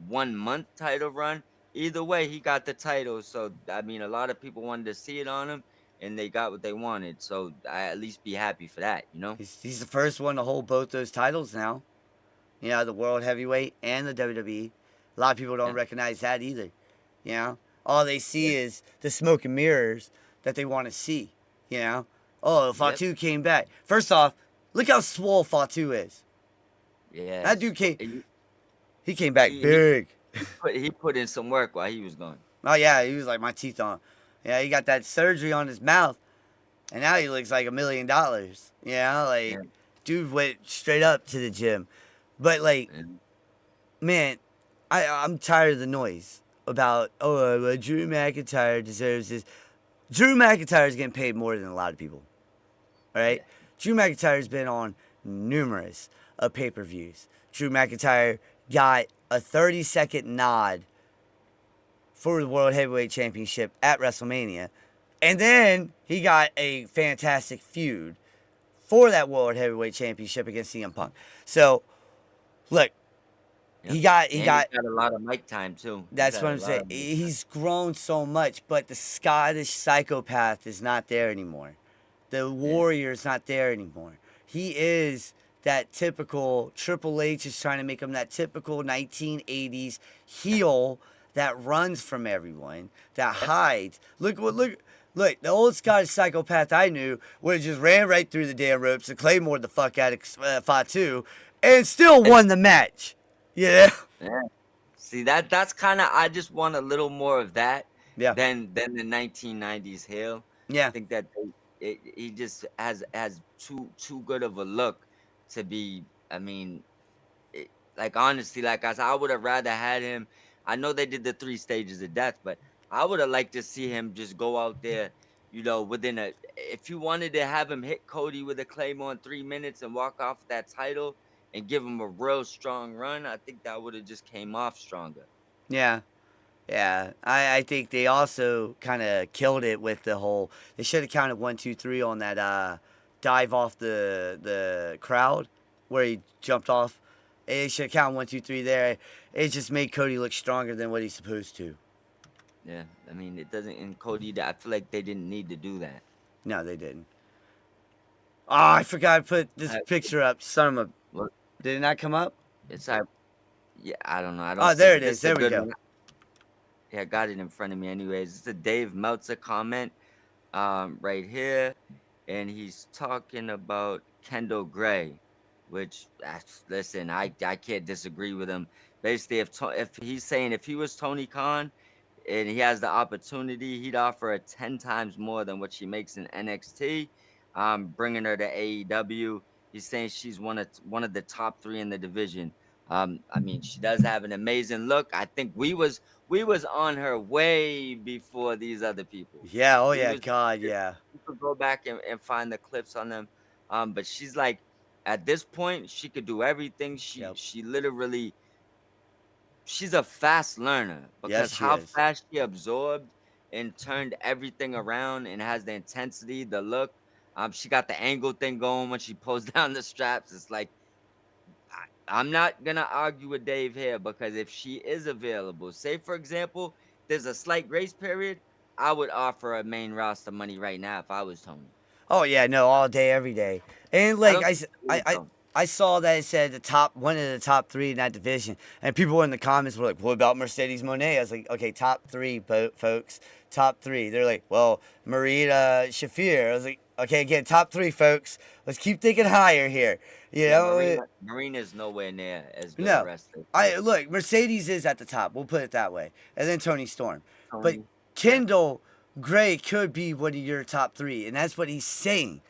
1 month title run. Either way, he got the title. So I mean, a lot of people wanted to see it on him, and they got what they wanted. So I at least be happy for that, you know. He's the first one to hold both those titles now. You know, the World Heavyweight and the WWE. A lot of people don't Yeah. recognize that either. You know? All they see is the smoke and mirrors that they want to see. You know? Oh, Fatu came back. First off, look how swole Fatu is. Yeah, That dude he came back he- big. he put in some work while he was gone. Oh, yeah, he was like, my teeth on. Yeah, he got that surgery on his mouth. And now he looks like $1 million. You know? Like, dude went straight up to the gym. But, like, Yeah. man, I'm tired of the noise about, Drew McIntyre deserves this. Drew McIntyre is getting paid more than a lot of people. All right? Yeah. Drew McIntyre's been on numerous pay-per-views. Drew McIntyre got a 30-second nod for the World Heavyweight Championship at WrestleMania. And then he got a fantastic feud for that World Heavyweight Championship against CM Punk. So, look, Yeah. he got He's got a lot of mic time too. that's what I'm saying. He's grown so much, but the Scottish psychopath is not there anymore. The warrior is not there anymore. He is that typical Triple H is trying to make him that typical 1980s heel that runs from everyone, that hides. Look, the old Scottish psychopath I knew would have just ran right through the damn ropes and Claymored the fuck out of Fatu and still won the match. Yeah. Yeah. See that's kind of I just want a little more of that. Yeah. Than the 1990s heel. Yeah. I think that he just has too good of a look to be. I mean, like honestly, like I would have rather had him. I know they did the 3 stages of death, but I would have liked to see him just go out there, if you wanted to have him hit Cody with a Claymore in 3 minutes and walk off that title and give him a real strong run, I think that would have just came off stronger. Yeah. Yeah. I think they also kind of killed it with the whole. They should have counted 1, 2, 3 on that dive off the crowd where he jumped off. They should have counted 1, 2, 3 there. It just made Cody look stronger than what he's supposed to. Yeah, I mean, it doesn't. In Cody, I feel like they didn't need to do that. No, they didn't. Oh, I forgot to put this picture up. Son of a. Look, Did it not come up? it's like, yeah, I don't know. I don't. Oh, there it this is. There a we good go. one. Yeah, I got it in front of me. Anyways, it's a Dave Meltzer comment, right here, and he's talking about Kendall Gray. which listen, I can't disagree with him. Basically, if he's saying if he was Tony Khan and he has the opportunity, he'd offer her 10 times more than what she makes in NXT. Bringing her to AEW. He's saying she's one of the top three in the division. I mean, she does have an amazing look. I think we was on her way before these other people. Yeah, oh We yeah, was God, yeah. You could go back and find the clips on them. But she's like at this point, she could do everything. She Yep. she literally she's a fast learner Yes, because she how is. fast she absorbed and turned everything around and has the intensity, the look. She got the angle thing going when she pulls down the straps. It's like I'm not gonna argue with Dave here because if she is available, say for example, there's a slight grace period, I would offer a main roster money right now if I was Tony. Oh yeah, no, all day, every day. And I like don't think she is though. I saw that it said one of the top three in that division, and people in the comments were like, "What about Mercedes Moné?" I was like, "Okay, top three, folks, top three." They're like, "Well, Marita Shafir." I was like, "Okay, again, top three, folks. Let's keep thinking higher here." You Yeah, know, Marina's nowhere near as good a no, wrestler. I look. Mercedes is at the top. We'll put it that way, and then Tony Storm. But Tony. Yeah, Kendall Gray could be one of your top three, and that's what he's saying.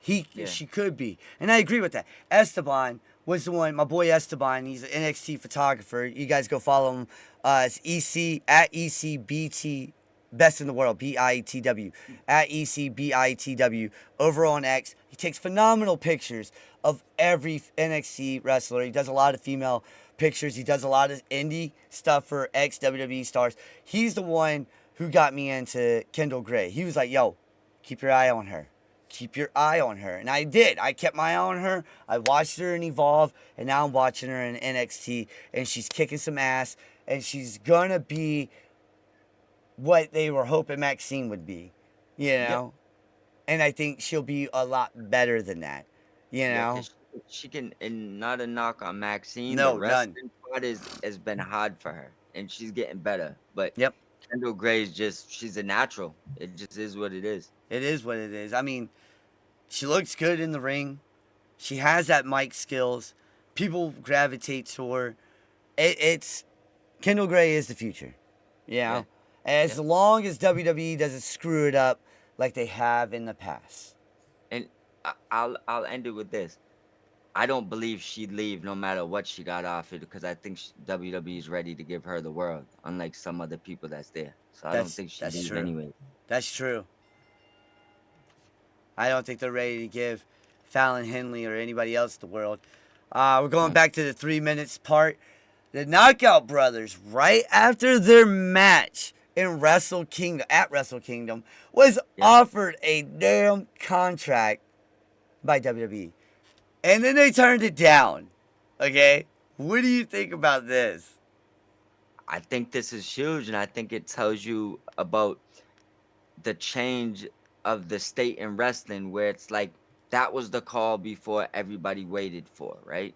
yeah. She could be, and I agree with that. Esteban was the one. My boy Esteban. He's an NXT photographer. You guys go follow him. It's EC at ECBT. Best in the world, BITW, at ECBITW, over on X. He takes phenomenal pictures of every NXT wrestler. He does a lot of female pictures. He does a lot of indie stuff for ex WWE stars. He's the one who got me into Kendall Gray. He was like, yo, keep your eye on her. Keep your eye on her. And I did. I kept my eye on her. I watched her in Evolve, and now I'm watching her in NXT, and she's kicking some ass, and she's going to be what they were hoping Maxine would be, you Yep. know? And I think she'll be a lot better than that, you Yeah, know? because she can, and not a knock on Maxine, the No, none. wrestling part has been hard for her, and she's getting better. But Yep. Kendall Gray's she's a natural. It just is what it is. It is what it is. I mean, she looks good in the ring. She has that mic skills. People gravitate to her. It's Kendall Gray is the future, you know? Yeah, As yeah. long as WWE doesn't screw it up like they have in the past. And I'll end it with this. I don't believe she'd leave no matter what she got offered because I think WWE is ready to give her the world, unlike some other people that's there. So I don't think she'd That's leave true. anyway. That's true. I don't think they're ready to give Fallon Henley or anybody else the world. We're going back to the 3 minutes part. The Knockout Brothers, right after their match in Wrestle Kingdom, was offered a damn contract by WWE. And then they turned it down. Okay? What do you think about this? I think this is huge, and I think it tells you about the change of the state in wrestling where it's like that was the call before everybody waited for, right?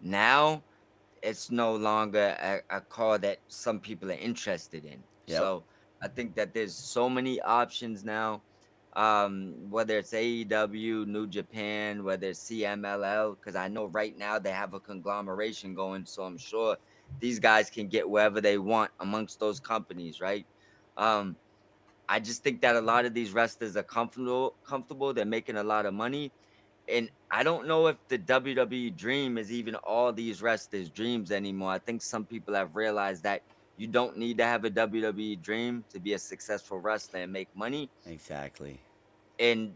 Now it's no longer a call that some people are interested in. Yep. So I think that there's so many options now. Whether it's AEW, New Japan, whether it's CMLL, because I know right now they have a conglomeration going, so I'm sure these guys can get wherever they want amongst those companies, right? Um, I just think that a lot of these wrestlers are comfortable. They're making a lot of money. And I don't know if the WWE dream is even all these wrestlers' dreams anymore. I think some people have realized that you don't need to have a WWE dream to be a successful wrestler and make money. Exactly. And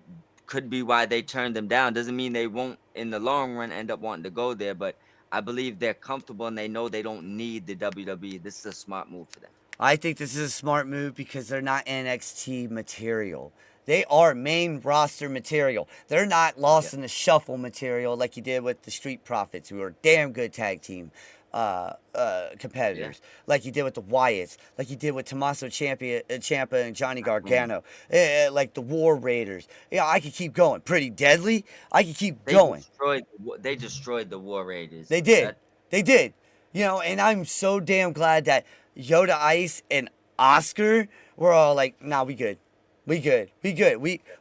could be why they turned them down. Doesn't mean they won't in the long run end up wanting to go there, but I believe they're comfortable and they know they don't need the WWE. This is a smart move for them. I think this is a smart move because they're not NXT material. They are main roster material. They're not lost in the shuffle material like you did with the Street Profits, who are a damn good tag team competitors. Like you did with the Wyatts. Like you did with Tommaso Ciampa and Johnny Gargano. Like the War Raiders. Yeah, I could keep going. Pretty Deadly. I could keep going. They destroyed the War Raiders. They did. They did. You know, and I'm so damn glad that Yoda Ice and Oscar were all like, nah, we good. We good.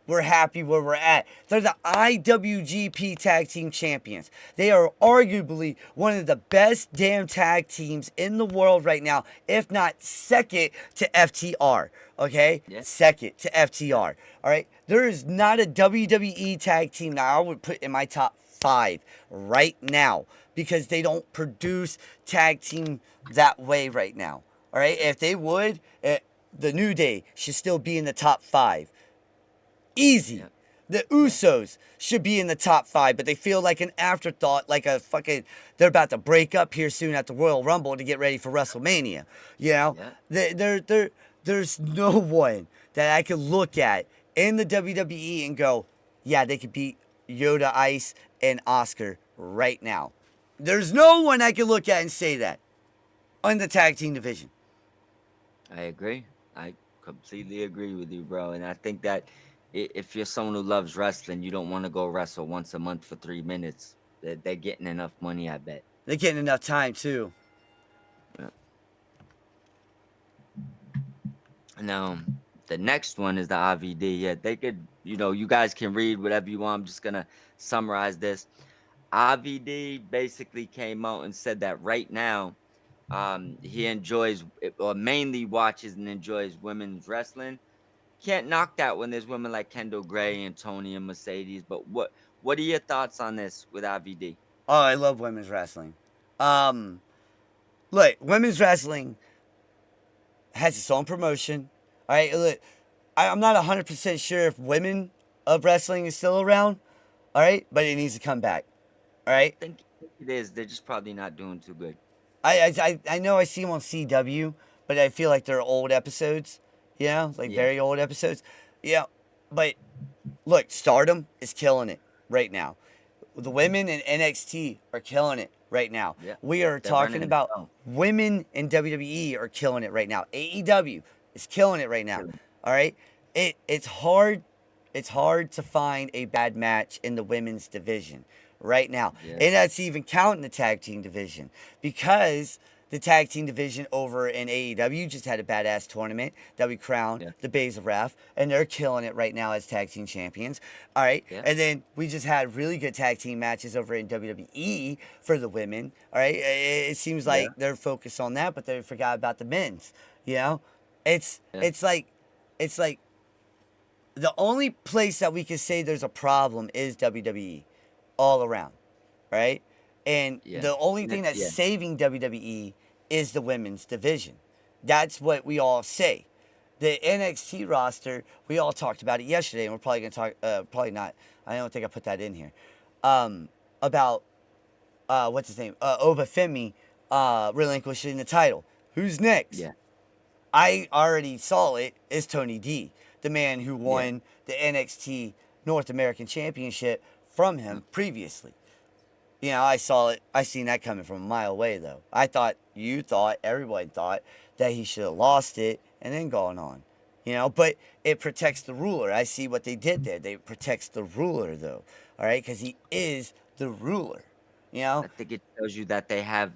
We're happy where we're at. They're the IWGP Tag Team Champions. They are arguably one of the best damn tag teams in the world right now, if not second to FTR. Okay? Yeah. Second to FTR. All right? There is not a WWE tag team now I would put in my top 5 right now because they don't produce tag team that way right now. All right? If they would, the New Day should still be in the top 5. Easy. Yeah. The Usos should be in the top 5, but they feel like an afterthought, like a fucking, they're about to break up here soon at the Royal Rumble to get ready for WrestleMania. You know? Yeah. There's no one that I could look at in the WWE and go, yeah, they could beat Yoda, Ice, and Oscar right now. There's no one I could look at and say that on the tag team division. I agree. I completely agree with you, bro. And I think that if you're someone who loves wrestling, you don't want to go wrestle once a month for 3 minutes. They're getting enough money, I bet. They're getting enough time, too. Yeah. Now, the next one is the IVD. Yeah, they could, you guys can read whatever you want. I'm just going to summarize this. IVD basically came out and said that right now, he enjoys or mainly watches and enjoys women's wrestling. Can't knock that when there's women like Kendall Gray and Tony and Mercedes. But what are your thoughts on this with IVD? Oh, I love women's wrestling. Look, women's wrestling has its own promotion. All right, look, I'm not 100% sure if women of wrestling is still around. All right, but it needs to come back. All right. I think it is. They're just probably not doing too good. I know I see them on CW, but I feel like they're old episodes. You know, like very old episodes. Yeah, but look, Stardom is killing it right now. The women in NXT are killing it right now. Yeah, we are talking about women in WWE are killing it right now. AEW is killing it right now. All right, it's hard to find a bad match in the women's division right now. Yeah. And that's even counting the tag team division, because the tag team division over in AEW just had a badass tournament that we crowned the Bays of Wrath, and they're killing it right now as tag team champions. All right. Yeah. And then we just had really good tag team matches over in WWE for the women. All right. It seems like they're focused on that, but they forgot about the men's. You know, it's like the only place that we can say there's a problem is WWE all around. Right. And the only thing that's saving WWE is the women's division. That's what we all say. The NXT roster, we all talked about it yesterday, and we're probably going to talk, probably not, I don't think I put that in here, about, what's his name, Obafemi relinquishing the title. Who's next? Yeah. I already saw it. It's Tony D, the man who won the NXT North American Championship from him previously. You know, I saw it. I seen that coming from a mile away, though. Everybody thought that he should have lost it and then gone on. You know, but it protects the ruler. I see what they did there. They protects the ruler, though. All right, because he is the ruler. You know, I think it shows you that they have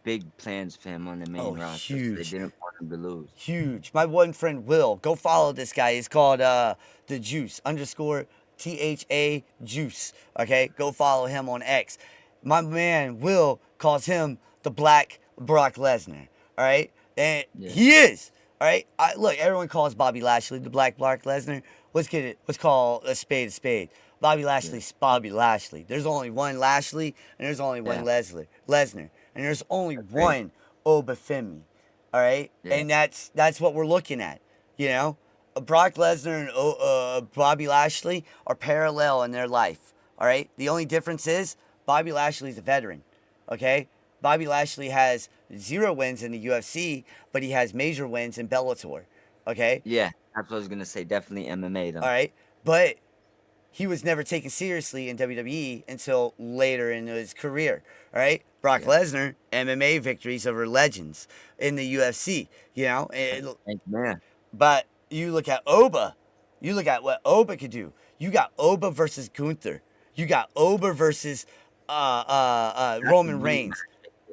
big plans for him on the main roster. Huge. They didn't want him to lose. Huge. My one friend Will, go follow this guy. He's called the Juice _ THA Juice. Okay, go follow him on X. My man Will calls him the Black Brock Lesnar. All right, and he is. All right. Look, everyone calls Bobby Lashley the Black Brock Lesnar. Let's call a spade a spade. Bobby Lashley's Bobby Lashley. There's only one Lashley, and there's only one Lesnar, and there's only one Obafemi. All right, and that's what we're looking at. You know. Brock Lesnar and Bobby Lashley are parallel in their life, all right? The only difference is Bobby Lashley's a veteran, okay? Bobby Lashley has 0 wins in the UFC, but he has major wins in Bellator, okay? Yeah, that's what I was going to say. Definitely MMA, though. All right, but he was never taken seriously in WWE until later in his career, all right? Brock Lesnar, MMA victories over legends in the UFC, you know? Man. But you look at Oba. You look at what Oba could do. You got Oba versus Gunther. You got Oba versus Roman Reigns.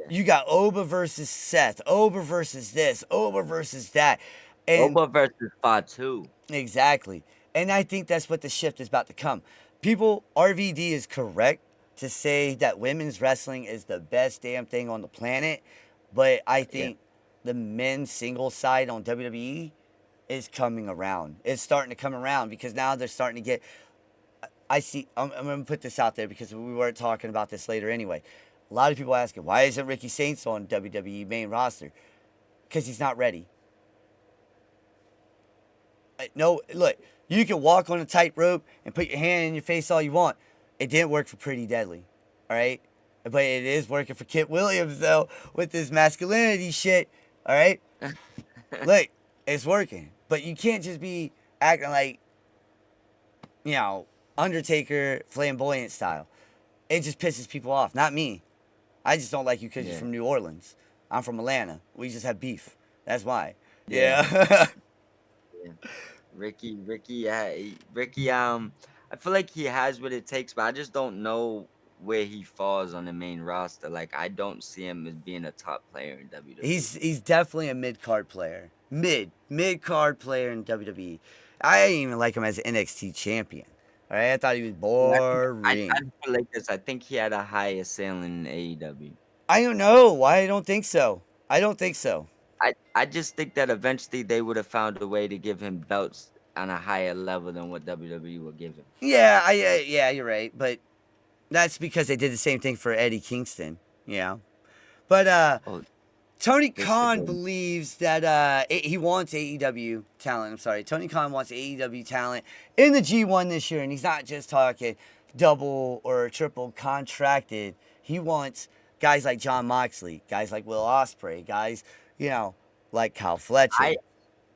You got Oba versus Seth. Oba versus this. Oba versus that. And Oba versus Fatu. Exactly. And I think that's what the shift is about to come. People, RVD is correct to say that women's wrestling is the best damn thing on the planet, but I Yeah. think the men's single side on WWE is coming around. It's starting to come around because now they're starting to get. I see. I'm going to put this out there because we weren't talking about this later anyway. A lot of people asking, why isn't Ricky Saints on WWE main roster? Because he's not ready. No, look, you can walk on a tightrope and put your hand in your face all you want. It didn't work for Pretty Deadly, all right? But it is working for Kit Williams, though, with this masculinity shit, all right? Look, it's working. But you can't just be acting like, you know, Undertaker flamboyant style. It just pisses people off. Not me. I just don't like you because you're Yeah. from New Orleans. I'm from Atlanta. We just have beef. That's why. Yeah. Yeah. Yeah. Ricky. I feel like he has what it takes, but I just don't know where he falls on the main roster. Like, I don't see him as being a top player in WWE. He's definitely a mid card player. Mid card player in WWE. I didn't even like him as an NXT champion. All right, I thought he was And I boring. feel like this. I think he had a higher ceiling in AEW. I don't know why I don't think so. I don't think so. I just think that eventually they would have found a way to give him belts on a higher level than what WWE will give him. Yeah, yeah, you're right. But that's because they did the same thing for Eddie Kingston. You know. But Oh, Tony this is Khan a, believes that he wants AEW talent. I'm sorry. Tony Khan wants AEW talent in the G1 this year, and he's not just talking double or triple contracted. He wants guys like John Moxley, guys like Will Ospreay, guys, you know, like Kyle Fletcher. I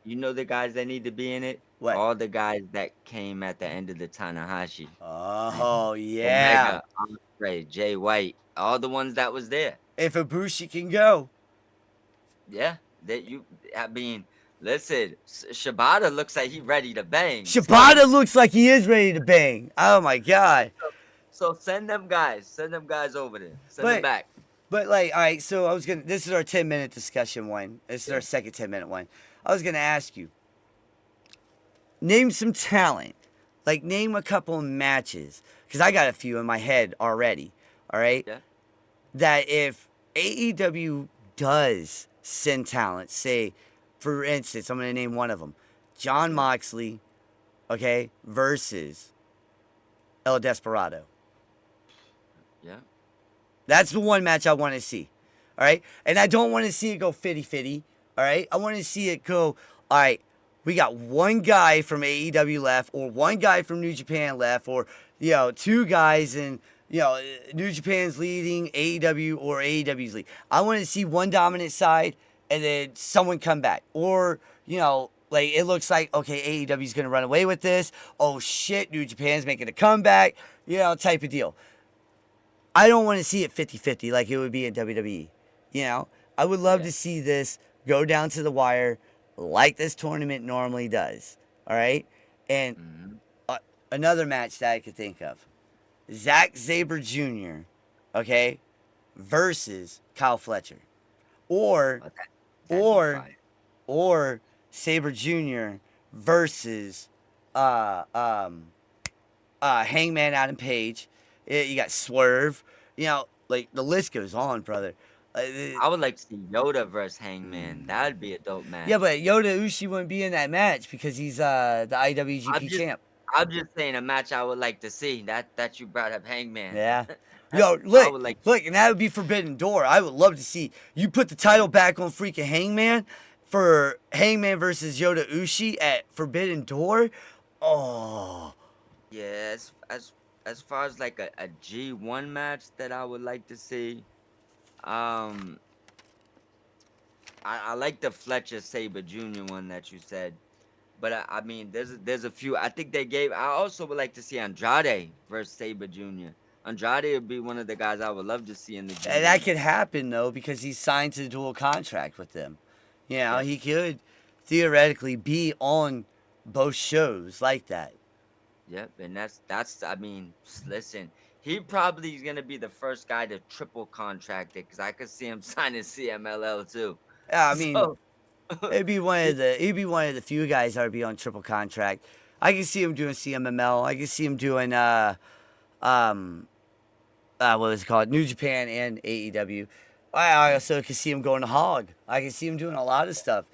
you know the guys that need to be in it? What? All the guys that came at the end of the Tanahashi. Like Oh, yeah. Omega, Osprey, Jay White, all the ones that was there. If Ibushi can go. Yeah, that you. I mean, listen, Shibata looks like he ready to bang. Shibata looks like he is ready to bang. Oh, my God. So send them guys. Send them guys over there. Send them But back. But like, all right, so I was gonna. This is our 10-minute discussion one. This is our Yeah. second 10-minute one. I was gonna ask you, name some talent, like name a couple of matches, because I got a few in my head already. All right, Yeah. that if AEW does send talent, say, for instance, I'm gonna name one of them, John Moxley, okay, versus El Desperado. Yeah. That's the one match I want to see. All right. And I don't want to see it go 50-50. All right. I want to see it go, all right, we got one guy from AEW left, or one guy from New Japan left, or, you know, two guys in, you know, New Japan's leading AEW or AEW's leading. I want to see one dominant side and then someone come back. Or, you know, like it looks like, okay, AEW's going to run away with this. Oh, shit, New Japan's making a comeback, you know, type of deal. I don't want to see it 50-50 like it would be in WWE. You know, I would love Yeah. to see this go down to the wire like this tournament normally does. All right? And Hmm. another match that I could think of, Zack Sabre Jr., okay, versus Kyle Fletcher. Or, But that'd be or, fire. or Sabre Jr. versus uh, um, Hangman Adam Page. You got Swerve. You know, like the list goes on, brother. I would like to see Yoda versus Hangman. That would be a dope match. Yeah, but Yoda Ushi wouldn't be in that match because he's the I'm IWGP just, champ. I'm just saying a match I would like to see. That you brought up Hangman. Yeah. I Yo, would like. look, and that would be Forbidden Door. I would love to see you put the title back on freaking Hangman for Hangman versus Yoda Ushi at Forbidden Door. Oh, Yeah, as far as like a G1 match that I would like to see, um, I like the Fletcher Saber Jr. one that you said, but I mean there's a few. I think they gave. I also would like to see Andrade versus Saber Jr. Andrade would be one of the guys I would love to see in the G1. and that could happen though because he's signed to a dual contract with them. You know, Yeah. he could theoretically be on both shows like that. Yep, and that's. I mean, listen, he probably is gonna be the first guy to triple contract it because I could see him signing CMLL too. Yeah, I mean, So He'd be one of the few guys that would be on triple contract. I can see him doing CMML. I can see him doing um what was it called? New Japan and AEW. I also can see him going to Hog. I can see him doing a lot of stuff.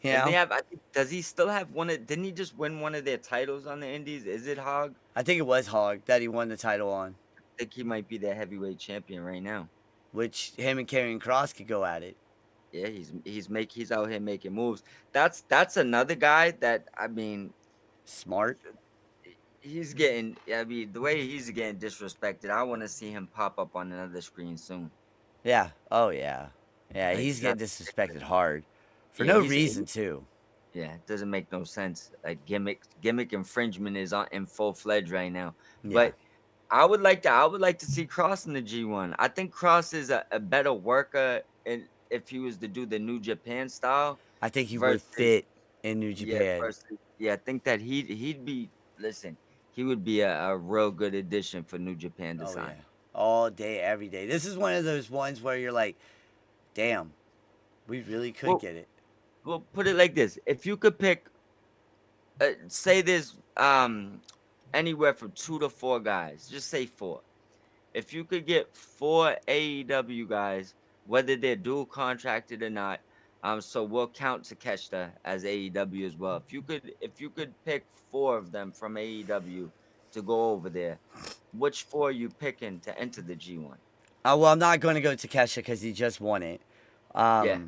You Doesn't he know? have? I think, does he still have one of? Didn't he just win one of their titles on the Indies? Is it Hog? I think it was Hog that he won the title on, I think he might be their heavyweight champion right now. which him and Karrion Kross could go at it. Yeah, he's out here making moves. That's another guy that, I mean, Smart. he's getting. I mean, the way he's getting disrespected, I want to see him pop up on another screen soon. Yeah. Oh yeah. Yeah, Like, he's getting that's disrespected hard. For yeah, no reason too. yeah, it doesn't make no sense. Like, gimmick infringement is on in full fledged right now. Yeah. But I would like to see Cross in the G1. I think Cross is a better worker, and if he was to do the New Japan style I think he would versus fit in New yeah, Japan. versus yeah, I think that he'd be, listen, he would be a real good addition for New Japan to Oh sign. yeah. All day, every day. This is one of those ones where you're like, damn, we really could Well, get it. well, put it like this: if you could pick, say there's anywhere from 2 to 4 guys, just say 4. If you could get 4 AEW guys, whether they're dual contracted or not, so we'll count Takeshita as AEW as well. If you could pick 4 of them from AEW to go over there, which 4 are you picking to enter the G1? Well, I'm not going to go to Kesha because he just won it. Yeah,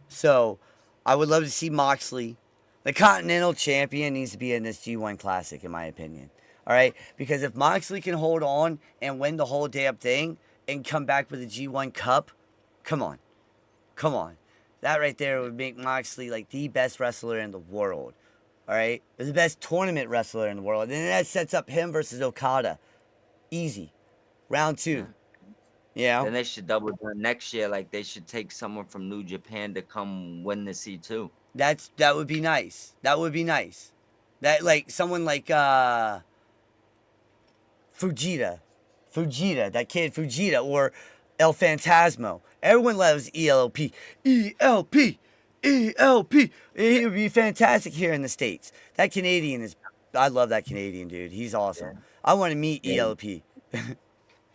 So I would love to see Moxley. The Continental Champion needs to be in this G1 Classic, in my opinion. All right? Because if Moxley can hold on and win the whole damn thing and come back with a G1 Cup, come on. Come on. That right there would make Moxley like the best wrestler in the world. All right? The best tournament wrestler in the world. And then that sets up him versus Okada. Easy. Round 2. yeah. You know? Then they should double down next year. Like, they should take someone from New Japan to come win the C2. That would be nice. That would be nice. That like someone like Fujita, that kid Fujita, or El Phantasmo. Everyone loves ELP, ELP, ELP. He would be fantastic here in the States. That Canadian is, I love that Canadian dude. He's awesome. Yeah. I want to meet Yeah. ELP.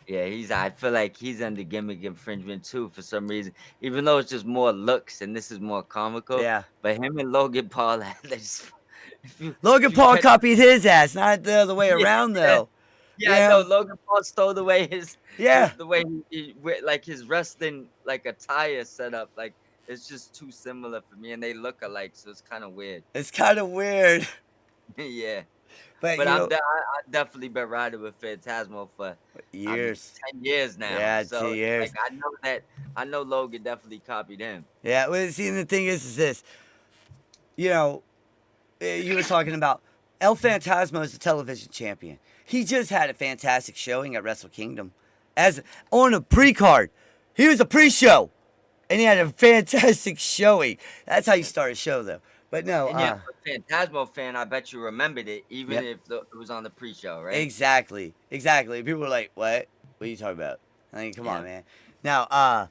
Yeah, I feel like he's under gimmick infringement too for some reason. Even though it's just more looks and this is more comical. Yeah. But him and Logan Paul, they just, Logan if you Paul catch, copied his ass, not the other way yeah, around yeah, though. yeah, I know. Yeah. Logan Paul stole the way Yeah. the way like his wrestling like attire set up. Like, it's just too similar for me, and they look alike, so it's kind of weird. It's kind of weird. Yeah, But but you know, I've definitely been riding with Phantasmo for, I mean, years. 10 years now. Yeah, So 2 it's years. like, I know Logan definitely copied him. Yeah, well, see, the thing is this. You know, you were talking about El Phantasmo is a television champion. He just had a fantastic showing at Wrestle Kingdom, as on a pre-card. He was a pre-show, and he had a fantastic showing. That's how you start a show, though. But no, And yeah, for a Phantasmo fan, I bet you remembered it, even yep, if it was on the pre-show, right? exactly. People were like, "What? What are you talking about?" I mean, come on, Yeah, man. Now,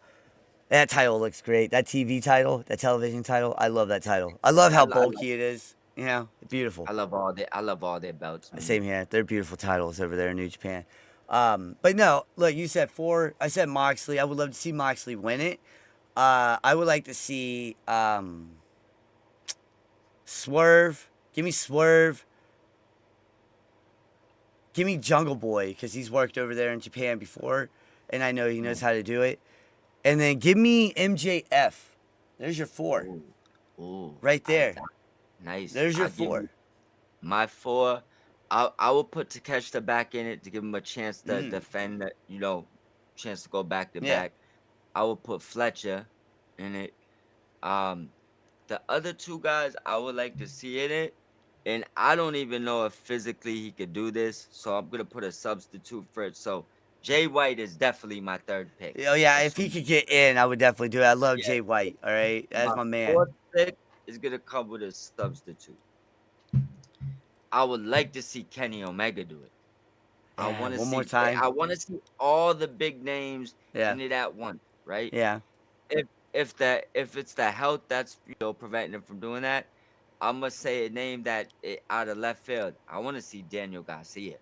that title looks great. That TV title, that television title, I love that title. I love I, how lo- I, love, bulky it is. You know, beautiful. I love all their belts, man. Same here. They're beautiful titles over there in New Japan. But no, look, you said 4. I said Moxley. I would love to see Moxley win it. I would like to see Swerve. Give me Swerve. Give me Jungle Boy because he's worked over there in Japan before, and I know he knows how to do it. And then give me MJF. There's your 4 Ooh, ooh, right there. nice. There's your I'll give 4. you my 4. I will put Takeshita back in it to give him a chance to Mm. defend that, chance to go back to Yeah. back. I will put Fletcher in it. Um, the other 2 guys I would like to see in it, and I don't even know if physically he could do this, so I'm gonna put a substitute for it. So Jay White is definitely my 3rd pick. Oh yeah, As if he soon could get in, I would definitely do it. I love Yeah, Jay White. All right, that's my my man. 4th pick is gonna come with a substitute. I would like to see Kenny Omega do it. I Yeah, want to one more see time. I want to see all the big names Yeah, in it at once, right? yeah, If if it's the health that's preventing him from doing that, I'm gonna say a name that out of left field. I want to see Daniel Garcia.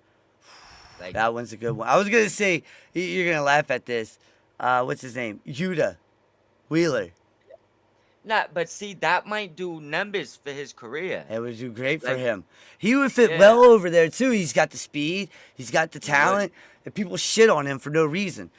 Like, That one's a good one. I was gonna say you're gonna laugh at this. What's his name? Yuta Wheeler. not, but see, that might do numbers for his career. It would do great for Like, him. He would fit yeah, well over there too. He's got the speed. He's got the he would. talent. And people shit on him for no reason.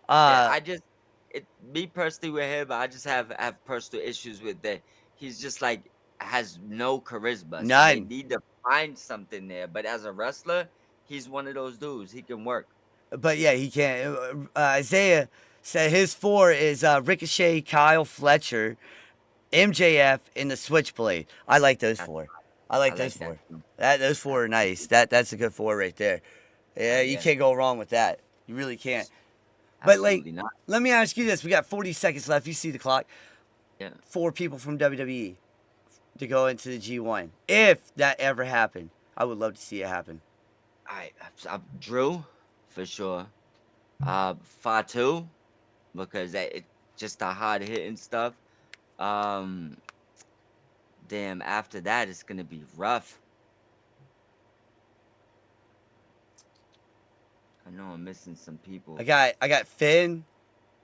Yeah, Uh, me personally with him, I just have personal issues with that. He's just like has no charisma, so they None. need to find something there. But as a wrestler, he's one of those dudes. He can work. But yeah, he can't. Isaiah said his four is Ricochet, Kyle Fletcher, MJF, and the Switchblade. I like those That's four. I like I those like that four. too. Those four are nice. That's a good four right there. Yeah, you Yeah, can't go wrong with that. You really can't. But like, absolutely not. let me ask you this: we got 40 seconds left. You see the clock. Yeah. 4 people from WWE to go into the G1. If that ever happened, I would love to see it happen. Drew, for sure. Fatu, because it just the hard hitting stuff. Um, damn. After that, it's gonna be rough. I know I'm missing some people. I got Finn,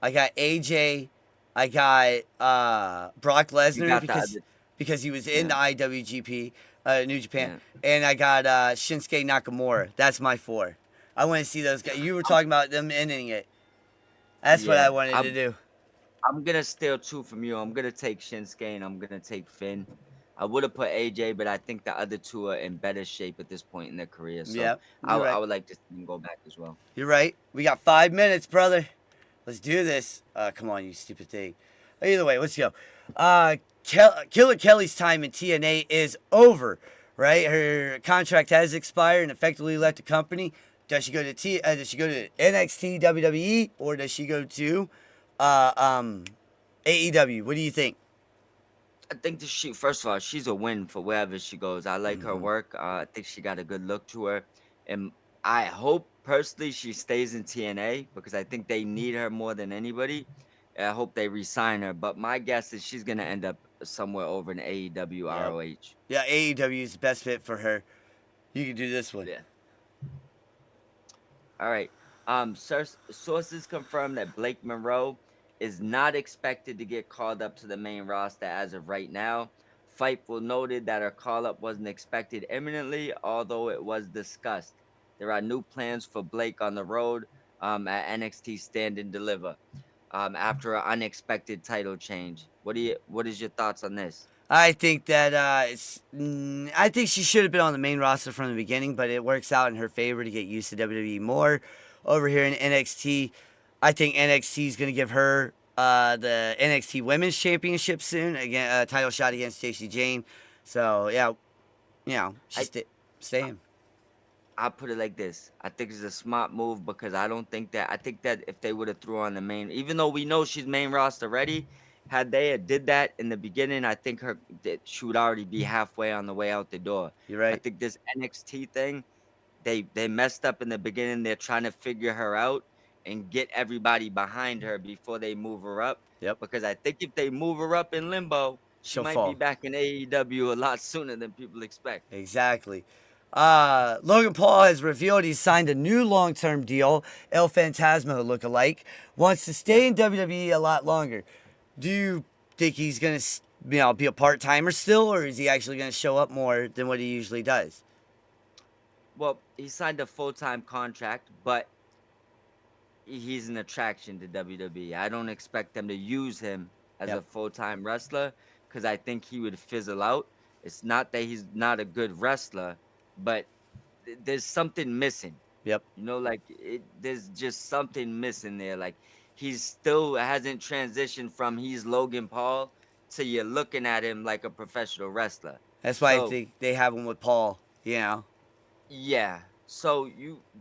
I got AJ, I got Brock You Lesnar got the other. because he was in Yeah, the IWGP, New Japan, yeah. and I got Shinsuke Nakamura. That's my 4. I want to see those guys. You were talking about them ending it. That's what I Yeah. wanted to do. I'm gonna steal 2 from you. I'm gonna take Shinsuke and I'm gonna take Finn. I would have put AJ, but I think the other 2 are in better shape at this point in their career. So Yeah, you're I right. would like to see them go back as well. You're right. We got 5 minutes, brother. Let's do this. Come on, you stupid thing. Either way, let's go. Killer Kelly's time in TNA is over, right? Her contract has expired and effectively left the company. Does she go to Does she go to NXT WWE or does she go to AEW? What do you think? I think that first of all, she's a win for wherever she goes. I like her Hmm. work. I think she got a good look to her, and I hope personally she stays in TNA because I think they need her more than anybody. I hope they re-sign her, but my guess is she's gonna end up somewhere over in AEW, Yep. ROH. Yeah, AEW is the best fit for her. You can do this one. Yeah. All right. Sources confirm that Blake Monroe is not expected to get called up to the main roster as of right now. Fightful noted that her call up wasn't expected imminently, although it was discussed. There are new plans for Blake on the road at NXT Stand and Deliver after an unexpected title change. What is your thoughts on this? I think that I think she should have been on the main roster from the beginning, but it works out in her favor to get used to WWE more over here in NXT. I think NXT is going to give her the NXT Women's Championship soon, again, a title shot against Jacy Jane. So yeah, I she's staying. I put it like this. I think it's a smart move because I think that if they would have threw on the main, even though we know she's main roster ready, had they had did that in the beginning, I think that she would already be halfway on the way out the door. You're I right. think this NXT thing, they messed up in the beginning. They're trying to figure her out and get everybody behind her before they move her up. Yep, Because I think if they move her up in limbo, she she'll might be fall. back in AEW a lot sooner than people expect. Exactly. Logan Paul has revealed he's signed a new long-term deal. El Phantasmo look-alike wants to Yeah. stay in WWE a lot longer. Do you think he's gonna, be a part-timer still, or is he actually gonna show up more than what he usually does? Well, he signed a full-time contract, but he's an attraction to WWE. I don't expect them to use him as a Yep. full-time wrestler because I think he would fizzle out. It's not that he's not a good wrestler, but there's something missing. Yep. There's just something missing there. Like he still hasn't transitioned from he's Logan Paul to you're looking at him like a professional wrestler. That's why I So think they have him with Paul. yeah. So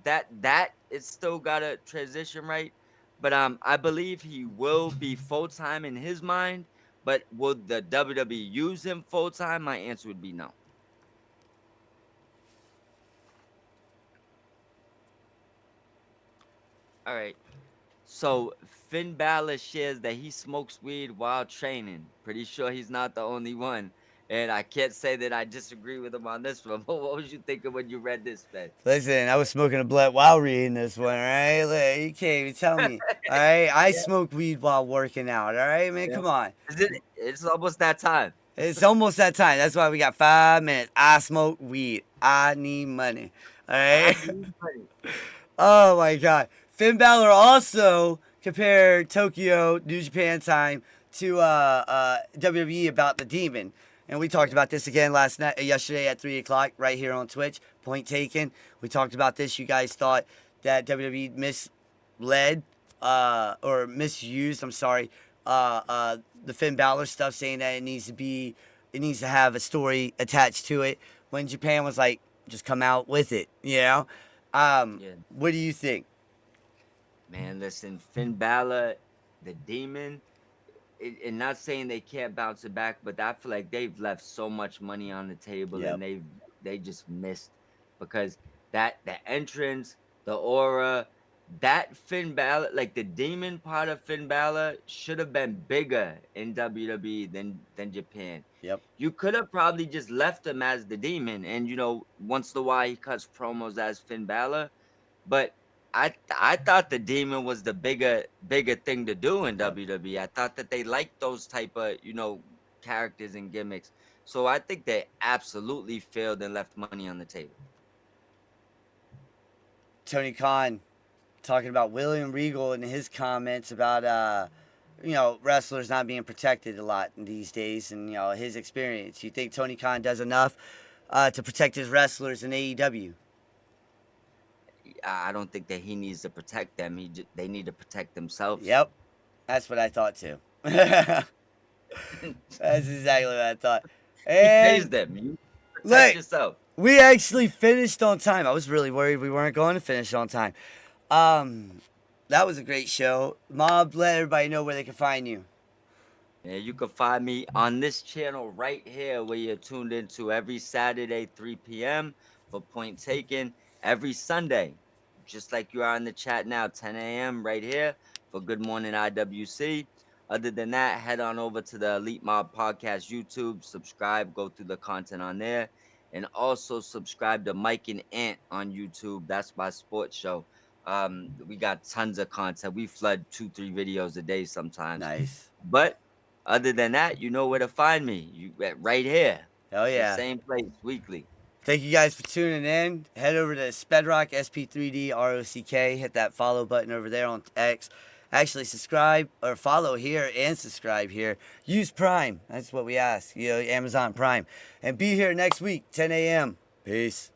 that it's still gotta transition right. But I believe he will be full time in his mind. But will the WWE use him full time? My answer would be no. All right. So Finn Balor shares that he smokes weed while training. Pretty sure he's not the only one. And I can't say that I disagree with him on this one. But what was you thinking when you read this, man? Listen, I was smoking a blunt while reading this one, all right? Look, you can't even tell me, all right? I Yeah, smoke weed while working out, all right, man? yeah. Come on. It's almost that time. It's almost that time. That's why we got 5 minutes. I smoke weed. I need money, all I right? need money. Oh my God. Finn Balor also compared Tokyo New Japan time to WWE about the Demon, and we talked Yeah. about this again yesterday at 3 o'clock, right here on Twitch. Point taken. We talked about this. You guys thought that WWE misled or misused. I'm sorry. The Finn Balor stuff, saying that it needs to have a story attached to it. When Japan was like, just come out with it, you know. Yeah. What do you think? Man, listen, Finn Balor, the Demon, and not saying they can't bounce it back, but I feel like they've left so much money on the table Yep. and they just missed because the entrance, the aura, that Finn Balor, like the Demon part of Finn Balor should have been bigger in WWE than Japan. Yep. You could have probably just left him as the Demon, and once in a while he cuts promos as Finn Balor, but I thought the Demon was the bigger thing to do in Yep. WWE. I thought that they liked those type of characters and gimmicks. So I think they absolutely failed and left money on the table. Tony Khan talking about William Regal and his comments about wrestlers not being protected a lot these days, and his experience. You think Tony Khan does enough to protect his wrestlers in AEW? I don't think that he needs to protect them. They need to protect themselves. Yep. That's what I thought too. That's exactly what I thought. He pays And them. You protect look, yourself. we actually finished on time. I was really worried we weren't going to finish on time. That was a great show. Mob, let everybody know where they can find you. And you can find me on this channel right here where you're tuned into every Saturday, 3 p.m. for Point Taken. Every Sunday, just like you are in the chat now, 10 a.m. right here for Good Morning IWC. Other than that, head on over to the Elite Mob Podcast YouTube, subscribe, go through the content on there, and also subscribe to Mike and Ant on YouTube. That's my sports show. We got tons of content. We flood 2-3 videos a day sometimes. Nice. But other than that, you know where to find me. Right here. Hell The yeah. same place weekly. Thank you guys for tuning in. Head over to Sp3drock, Sp3drock. Hit that follow button over there on X. Actually, subscribe or follow here and subscribe here. Use Prime. That's what we ask. Amazon Prime. And be here next week, 10 a.m. Peace.